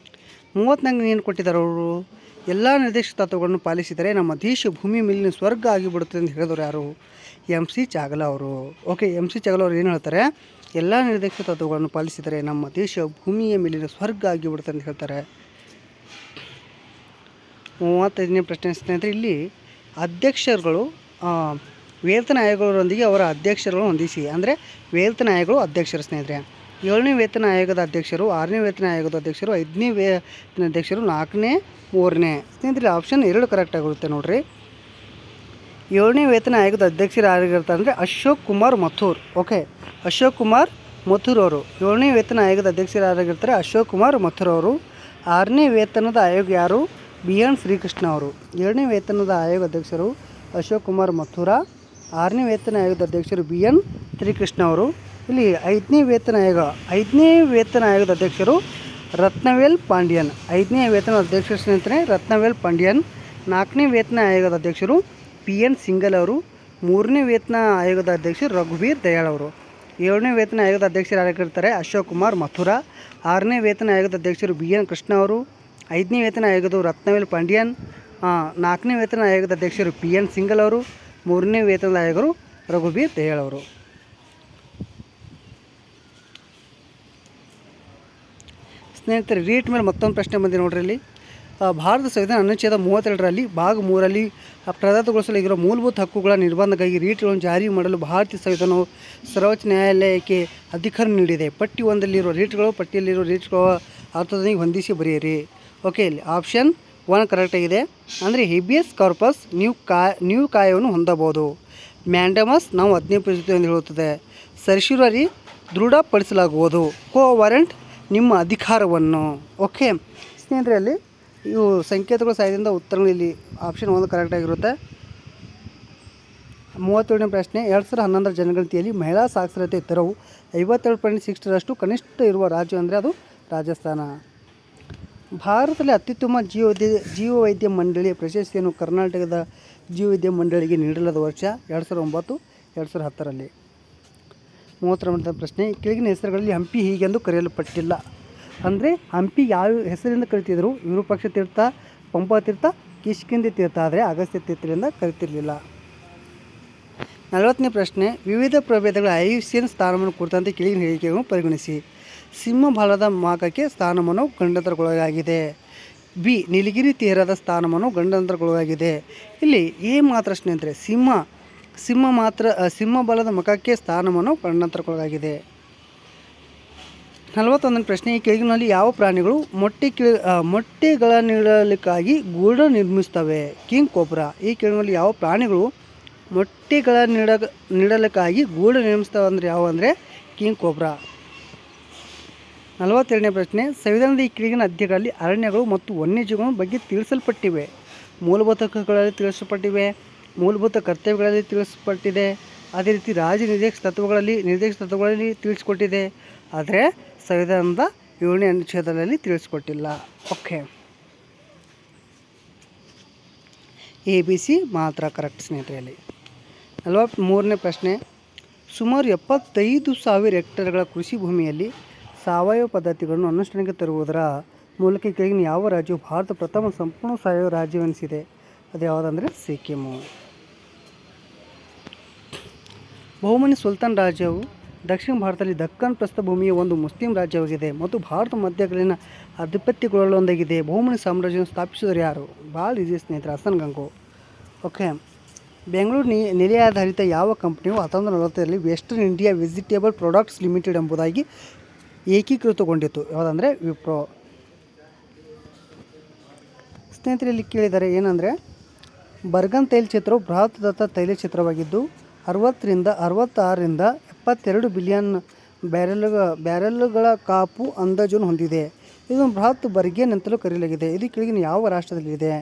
34 ಏನು ಕೊಟ್ಟಿದ್ದಾರೆ ಅವರು? ಎಲ್ಲ ನಿರ್ದಿಷ್ಟ ತತ್ವಗಳನ್ನು ಪಾಲಿಸಿದರೆ ನಮ್ಮ ದೇಶ ಭೂಮಿ ಮೇಲಿನ ಸ್ವರ್ಗ ಆಗಿಬಿಡುತ್ತದೆ ಅಂತ ಹೇಳಿದವರು ಯಾರು? MC ಚಾಗಲ ಅವರು. ಓಕೆ, MC ಚಾಗಲ ಅವರು ಏನು ಹೇಳ್ತಾರೆ? ಎಲ್ಲ ನಿರ್ದಿಷ್ಟ ತತ್ವಗಳನ್ನು ಪಾಲಿಸಿದರೆ ನಮ್ಮ ದೇಶ ಭೂಮಿಯ ಮೇಲಿನ ಸ್ವರ್ಗ ಆಗಿಬಿಡುತ್ತೆ ಅಂತ ಹೇಳ್ತಾರೆ. 35ನೇ ಪ್ರಶ್ನೆ ಸ್ನೇಹಿತರೆ, ಇಲ್ಲಿ ಅಧ್ಯಕ್ಷರುಗಳು ವೇತನ ಆಯೋಗಗಳೊಂದಿಗೆ ಅವರ ಅಧ್ಯಕ್ಷರುಗಳನ್ನು ಹೊಂದಿಸಿ. ಅಂದರೆ ವೇತನ ಆಯೋಗಗಳು ಅಧ್ಯಕ್ಷರು ಸ್ನೇಹಿತರೆ. 7ನೇ ವೇತನ ಆಯೋಗದ ಅಧ್ಯಕ್ಷರು, 6ನೇ ವೇತನ ಆಯೋಗದ ಅಧ್ಯಕ್ಷರು, 5ನೇ ವೇತನ ಅಧ್ಯಕ್ಷರು, 4ನೇ, 3ನೇ. ಸ್ನೇಹಿತರೆ ಆಪ್ಷನ್ 2 ಕರೆಕ್ಟ್ ಆಗಿರುತ್ತೆ ನೋಡಿರಿ. 7ನೇ ವೇತನ ಆಯೋಗದ ಅಧ್ಯಕ್ಷರು ಯಾರಿಗಿರ್ತಾರೆ ಅಂದರೆ ಅಶೋಕ್ ಕುಮಾರ್ ಮಥುರ್. ಓಕೆ, ಅಶೋಕ್ ಕುಮಾರ್ ಮಥುರ್ ಅವರು 7ನೇ ವೇತನ ಆಯೋಗದ ಅಧ್ಯಕ್ಷರು ಯಾರಾಗಿರ್ತಾರೆ? ಅಶೋಕ್ ಕುಮಾರ್ ಮಥುರ್ ಅವರು. 6ನೇ ವೇತನದ ಆಯೋಗ ಯಾರು? BN ಶ್ರೀಕೃಷ್ಣ ಅವರು. 7ನೇ ವೇತನದ ಆಯೋಗ ಅಧ್ಯಕ್ಷರು ಅಶೋಕ್ ಕುಮಾರ್ ಮಥುರ. 6ನೇ ವೇತನ ಆಯೋಗದ ಅಧ್ಯಕ್ಷರು BN ಶ್ರೀಕೃಷ್ಣ ಅವರು. ಇಲ್ಲಿ 5ನೇ ವೇತನ ಆಯೋಗದ ಅಧ್ಯಕ್ಷರು ರತ್ನವೇಲ್ ಪಾಂಡ್ಯನ್. 5ನೇ ವೇತನ ಅಧ್ಯಕ್ಷರು ಸ್ನೇಹಿತರೆ ರತ್ನವೇಲ್ ಪಾಂಡ್ಯನ್. 4ನೇ ವೇತನ ಆಯೋಗದ ಅಧ್ಯಕ್ಷರು PN ಸಿಂಗಲ್ ಅವರು. 3ನೇ ವೇತನ ಆಯೋಗದ ಅಧ್ಯಕ್ಷರು ರಘುವೀರ್ ದಯಾಳ್ ಅವರು. 7ನೇ ವೇತನ ಆಯೋಗದ ಅಧ್ಯಕ್ಷರು ಯಾರಾಗಿರ್ತಾರೆ? ಅಶೋಕ್ ಕುಮಾರ್ ಮಥುರ. 6ನೇ ವೇತನ ಆಯೋಗದ ಅಧ್ಯಕ್ಷರು BN ಕೃಷ್ಣ ಅವರು. 5ನೇ ವೇತನ ಆಯೋಗದ ರತ್ನವೇಲ್ ಪಾಂಡ್ಯನ್. 4ನೇ ವೇತನ ಆಯೋಗದ ಅಧ್ಯಕ್ಷರು PN ಸಿಂಗಲ್ ಅವರು. 3ನೇ ವೇತನದ ಆಯೋಗರು ರಘುವೀರ್ ದಯಾಳ್ ಅವರು. ಸ್ನೇಹಿತರೆ, ರೀಟ್ ಮೇಲೆ ಮತ್ತೊಂದು ಪ್ರಶ್ನೆ ಬಂದಿದೆ ನೋಡ್ರಿ. ಇಲ್ಲಿ ಭಾರತ ಸಂವಿಧಾನ ಅನುಚ್ಛೇದ 32ರಲ್ಲಿ ಭಾಗ 3ರಲ್ಲಿ ಪ್ರದತ್ತಗೊಳಿಸಲಾಗಿರುವ ಮೂಲಭೂತ ಹಕ್ಕುಗಳ ನಿರ್ಬಂಧಕ್ಕಾಗಿ ರೀಟ್ಗಳನ್ನು ಜಾರಿ ಮಾಡಲು ಭಾರತೀಯ ಸಂವಿಧಾನವು ಸರ್ವೋಚ್ಚ ನ್ಯಾಯಾಲಯಕ್ಕೆ ಅಧಿಕಾರ ನೀಡಿದೆ. ಪಟ್ಟಿ 1ದಲ್ಲಿರುವ ರೀಟ್ಗಳು ಪಟ್ಟಿಯಲ್ಲಿರುವ ರೀಟ್ಗಳ ಅರ್ಥದೊಂದಿಗೆ ಹೊಂದಿಸಿ ಬರೆಯಿರಿ. ಓಕೆ, ಇಲ್ಲಿ ಆಪ್ಷನ್ 1 ಕರೆಕ್ಟಾಗಿದೆ. ಅಂದರೆ ಹೇಬಿಯಸ್ ಕಾರ್ಪಸ್ ನೀವು ಕಾಯವನ್ನು ಹೊಂದಬಹುದು. ಮ್ಯಾಂಡಮಸ್ ನಾವು 15% ಎಂದು ಹೇಳುತ್ತದೆ. ಸರ್ಶ್ಯೂರರಿ ದೃಢಪಡಿಸಲಾಗುವುದು. ಕೋವಾರೆಂಟ್ ನಿಮ್ಮ ಅಧಿಕಾರವನ್ನು. ಓಕೆ ಸ್ನೇಹಿತರೆ, ಅಲ್ಲಿ ಇವು ಸಂಕೇತಗಳ ಸಹಾಯದಿಂದ ಉತ್ತರಗಳು ಇಲ್ಲಿ ಆಪ್ಷನ್ 1 ಕರೆಕ್ಟಾಗಿರುತ್ತೆ. 37ನೇ ಪ್ರಶ್ನೆ, 2011 ಜನಗಣತಿಯಲ್ಲಿ ಮಹಿಳಾ ಸಾಕ್ಷರತೆ ದರವು 57.6ರಷ್ಟು ಕನಿಷ್ಠ ಇರುವ ರಾಜ್ಯ ಅಂದರೆ ಅದು ರಾಜಸ್ಥಾನ. ಭಾರತದಲ್ಲಿ ಅತ್ಯುತ್ತಮ ಜೀವವೈದ್ಯ ಮಂಡಳಿಯ ಪ್ರಶಸ್ತಿಯನ್ನು ಕರ್ನಾಟಕದ ಜೀವವೈದ್ಯ ಮಂಡಳಿಗೆ ನೀಡಲಾದ ವರ್ಷ 2009-2010ರಲ್ಲಿ. 39ನೇ ಪ್ರಶ್ನೆ, ಕೆಳಗಿನ ಹೆಸರುಗಳಲ್ಲಿ ಹಂಪಿ ಹೀಗೆಂದು ಕರೆಯಲ್ಪಟ್ಟಿಲ್ಲ. ಅಂದರೆ ಹಂಪಿ ಯಾವ ಹೆಸರಿಂದ ಕರಿತಿದ್ರು? ವಿರೂಪಾಕ್ಷ ತೀರ್ಥ, ಪಂಪಾ ತೀರ್ಥ, ಕಿಷ್ಕಿಂಧೆ ತೀರ್ಥ. ಆದರೆ ಅಗಸ್ತ್ಯ ತೀರ್ಥದಿಂದ ಕರಿತಿರಲಿಲ್ಲ. 40ನೇ ಪ್ರಶ್ನೆ, ವಿವಿಧ ಪ್ರಭೇದಗಳ IUCN ಸ್ಥಾನಮಾನ ಕುರಿತಂತೆ ಕೆಳಗಿನ ಹೇಳಿಕೆಗಳನ್ನು ಪರಿಗಣಿಸಿ. ಸಿಂಹಬಾಲದ ಮಖಕ್ಕೆ ಸ್ಥಾನಮಾನವು ಗಂಡಾಂತರಗೊಳಗಾಗಿದೆ. B ನೀಲಗಿರಿ ತೀರದ ಸ್ಥಾನಮಾನವು ಗಂಡಾಂತರಗೊಳಗಾಗಿದೆ. ಇಲ್ಲಿ ಎ ಮಾತ್ರ ಸ್ನೇಹಿತರೆ ಸಿಂಹಬಾಲದ ಮಖಕ್ಕೆ ಸ್ಥಾನಮಾನವು ಗಂಡಾಂತರಗೊಳಗಾಗಿದೆ. 41ನೇ ಪ್ರಶ್ನೆ, ಈ ಕೆಳಗಿನಲ್ಲಿ ಯಾವ ಪ್ರಾಣಿಗಳು ಮೊಟ್ಟೆಗಳನ್ನಿಡಲಿಕ್ಕಾಗಿ ಗೂಡು ನಿರ್ಮಿಸುತ್ತವೆ? King cobra. ಈ ಕೆಳಗಿನಲ್ಲಿ ಯಾವ ಪ್ರಾಣಿಗಳು ಮೊಟ್ಟೆಗಳನ್ನಿಡಲಿಕ್ಕಾಗಿ ಗೂಡು ನಿರ್ಮಿಸ್ತವೆ ಅಂದರೆ ಯಾವ ಅಂದರೆ ಕಿಂಗ್ ಕೋಬ್ರಾ. 42ನೇ ಪ್ರಶ್ನೆ, ಸಂವಿಧಾನದ ಈ ಕೆಳಗಿನ ಅಧ್ಯಾಯಗಳಲ್ಲಿ ಅರಣ್ಯಗಳು ಮತ್ತು ವನ್ಯಜೀವಿಗಳ ಬಗ್ಗೆ ತಿಳಿಸಲ್ಪಟ್ಟಿವೆ. ಮೂಲಭೂತ ಹಕ್ಕುಗಳಲ್ಲಿ ತಿಳಿಸಲ್ಪಟ್ಟಿವೆ, ಮೂಲಭೂತ ಕರ್ತವ್ಯಗಳಲ್ಲಿ ತಿಳಿಸಲ್ಪಟ್ಟಿದೆ, ಅದೇ ರೀತಿ ರಾಜ್ಯ ನಿರ್ದೇಶಕ ತತ್ವಗಳಲ್ಲಿ ತಿಳಿಸಿಕೊಟ್ಟಿದೆ. ಆದರೆ ಸಂವಿಧಾನದ 7ನೇ ಅನುಚ್ಛೇದದಲ್ಲಿ ತಿಳಿಸಿಕೊಟ್ಟಿಲ್ಲ. ಓಕೆ, ABC ಮಾತ್ರ ಕರೆಕ್ಟ್ ಸ್ನೇಹಿತರಲ್ಲಿ. 43ನೇ ಪ್ರಶ್ನೆ, ಸುಮಾರು 75,000 ಹೆಕ್ಟೇರ್ಗಳ ಕೃಷಿ ಭೂಮಿಯಲ್ಲಿ ಸಾವಯವ ಪದ್ಧತಿಗಳನ್ನು ಅನುಷ್ಠಾನಕ್ಕೆ ತರುವುದರ ಮೂಲಕ ಕೆಳಗಿನ ಯಾವ ರಾಜ್ಯವು ಭಾರತ ಪ್ರಥಮ ಸಂಪೂರ್ಣ ಸಾವಯವ ರಾಜ್ಯವೆನಿಸಿದೆ? ಅದು ಯಾವುದಂದರೆ ಸಿಕ್ಕಿಮು. ಬಹುಮನಿ ಸುಲ್ತಾನ್ ರಾಜ್ಯವು ದಕ್ಷಿಣ ಭಾರತದಲ್ಲಿ ದಕ್ಕನ್ ಪ್ರಸ್ಥಭೂಮಿಯ ಒಂದು ಮುಸ್ಲಿಂ ರಾಜ್ಯವಾಗಿದೆ ಮತ್ತು ಭಾರತ ಮಧ್ಯಕಾಲೀನ ಆಧಿಪತ್ಯಗಳಲ್ಲೊಂದಾಗಿದೆ. ಬಹುಮನಿ ಸಾಮ್ರಾಜ್ಯವನ್ನು ಸ್ಥಾಪಿಸಿದವರು ಯಾರು? ಭಾಳ ಈಸಿ ಸ್ನೇಹಿತರೆ, ಹಸನ್ ಗಂಗೋ. ಓಕೆ. ಬೆಂಗಳೂರು ನೆಲೆಯಾಧಾರಿತ ಯಾವ ಕಂಪನಿಯು 1940ರಲ್ಲಿ Western India Vegetable Products Limited ಎಂಬುದಾಗಿ ಏಕೀಕೃತಗೊಂಡಿತು? ಯಾವುದಂದರೆ ವಿಪ್ರೋ. ಸ್ನೇಹಿತರೆ, ಇಲ್ಲಿ ಕೇಳಿದ್ದಾರೆ ಏನಂದರೆ, ಬರ್ಗನ್ ತೈಲ ಕ್ಷೇತ್ರವು ಬೃಹತ್ ತೈಲ ಕ್ಷೇತ್ರವಾಗಿದ್ದು 72 ಬಿಲಿಯನ್ ಬ್ಯಾರೆಲ್ಗಳ ಕಾಪು ಅಂದಾಜನ್ನು ಹೊಂದಿದೆ. ಇದನ್ನು ಬೃಹತ್ ಬರ್ಗೇನ್ ಅಂತಲೂ ಕರೆಯಲಾಗಿದೆ. ಇದು ಕೆಳಗಿನ ಯಾವ ರಾಷ್ಟ್ರದಲ್ಲಿದೆ?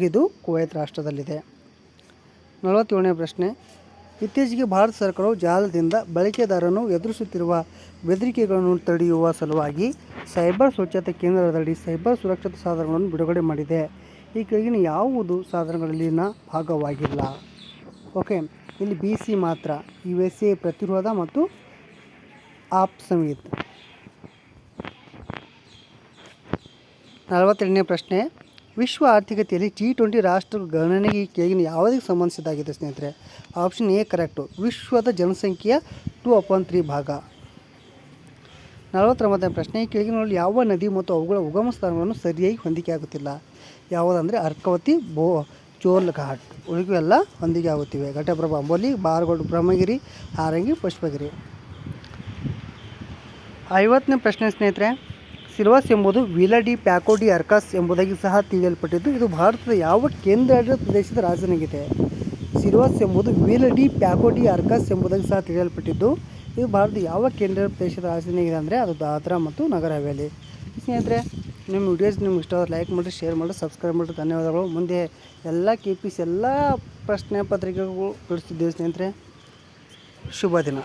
ಇದು ಕುವೈತ್ ರಾಷ್ಟ್ರದಲ್ಲಿದೆ. 47ನೇ ಪ್ರಶ್ನೆ, ಇತ್ತೀಚೆಗೆ ಭಾರತ ಸರ್ಕಾರವು ಜಾಲದಿಂದ ಬಳಕೆದಾರನು ಎದುರಿಸುತ್ತಿರುವ ಬೆದರಿಕೆಗಳನ್ನು ತಡೆಯುವ ಸಲುವಾಗಿ ಸೈಬರ್ ಸ್ವಚ್ಛತಾ ಕೇಂದ್ರದಡಿ ಸೈಬರ್ ಸುರಕ್ಷತಾ ಸಾಧನಗಳನ್ನು ಬಿಡುಗಡೆ ಮಾಡಿದೆ. ಈ ಕೆಳಗಿನ ಯಾವುದು ಸಾಧನಗಳಲ್ಲಿನ ಭಾಗವಾಗಿಲ್ಲ? ಓಕೆ, ಇಲ್ಲಿ BC ಮಾತ್ರ, USA ಪ್ರತಿರೋಧ ಮತ್ತು ಆಪ್ ಸಂಹಿತ್. 48ನೇ ಪ್ರಶ್ನೆ, ವಿಶ್ವ ಆರ್ಥಿಕತೆಯಲ್ಲಿ G20 ರಾಷ್ಟ್ರಗಳ ಗಣನೆಗೆ ಕೆಳಗಿನ ಯಾವುದಕ್ಕೆ ಸಂಬಂಧಿಸಿದ್ದಾಗಿದೆ? ಸ್ನೇಹಿತರೆ, ಆಪ್ಷನ್ ಎ ಕರೆಕ್ಟು, ವಿಶ್ವದ ಜನಸಂಖ್ಯೆಯ 2/3 ಭಾಗ. 49ನೇ ಪ್ರಶ್ನೆ, ಈ ಕೆಳಗಿನಲ್ಲಿ ಯಾವ ನದಿ ಮತ್ತು ಅವುಗಳ ಉಗಮ ಸ್ಥಾನಗಳನ್ನು ಸರಿಯಾಗಿ ಹೊಂದಿಕೆ ಆಗುತ್ತಿಲ್ಲ? ಯಾವುದಂದರೆ ಅರ್ಕಾವತಿ, ಚೋಲ್ ಘಾಟ್. ಉಳಿಗೂ ಎಲ್ಲ ಹೊಂದಿಕೆ ಆಗುತ್ತಿವೆ. ಘಟಪ್ರಭಾ, ಅಂಬೋಲಿ, ಬಾರಗೋಡು, ಬ್ರಹ್ಮಗಿರಿ, ಹಾರಂಗಿ, ಪುಷ್ಪಗಿರಿ. 50ನೇ ಪ್ರಶ್ನೆ ಸ್ನೇಹಿತರೆ, ಸಿಲ್ವಾಸ್ ಎಂಬುದು ವಿಲಾ ಡಿ ಪ್ಯಾಕೋ ಡಿ ಅರ್ಕಾಸ್ ಎಂಬುದಾಗಿ ಸಹ ತಿಳಿಯಲ್ಪಟ್ಟಿದ್ದು ಇದು ಭಾರತದ ಯಾವ ಕೇಂದ್ರಾಡಳಿತ ಪ್ರದೇಶದ ರಾಜಧಾನಿಯಾಗಿದೆ? ಸಿಲ್ವಾಸ್ ಎಂಬುದು ವಿಲಾ ಡಿ ಪ್ಯಾಕೋ ಡಿ ಅರ್ಕಾಸ್ ಎಂಬುದಾಗಿ ಸಹ ತಿಳಿಯಲ್ಪಟ್ಟಿದ್ದು ಇದು ಭಾರತದ ಯಾವ ಕೇಂದ್ರಾಡಳಿತ ಪ್ರದೇಶದ ರಾಜಧಾನಿಯಾಗಿದೆ ಅಂದರೆ ಅದು ದಾದ್ರಾ ಮತ್ತು ನಗರ ಹವೇಲಿ. ಸ್ನೇಹಿತರೆ, ನಿಮ್ಮ ವಿಡಿಯೋಸ್ ನಿಮ್ಗೆ ಇಷ್ಟವಾದ ಲೈಕ್ ಮಾಡಿರಿ, ಶೇರ್ ಮಾಡಿರಿ, ಸಬ್ಸ್ಕ್ರೈಬ್ ಮಾಡಿರಿ. ಧನ್ಯವಾದಗಳು. ಮುಂದೆ ಎಲ್ಲ KPC ಎಲ್ಲ ಪ್ರಶ್ನೆ ಪತ್ರಿಕೆಗಳು ಬಿಡಿಸ್ತಿದ್ದೇವೆ ಸ್ನೇಹಿತರೆ. ಶುಭ ದಿನ.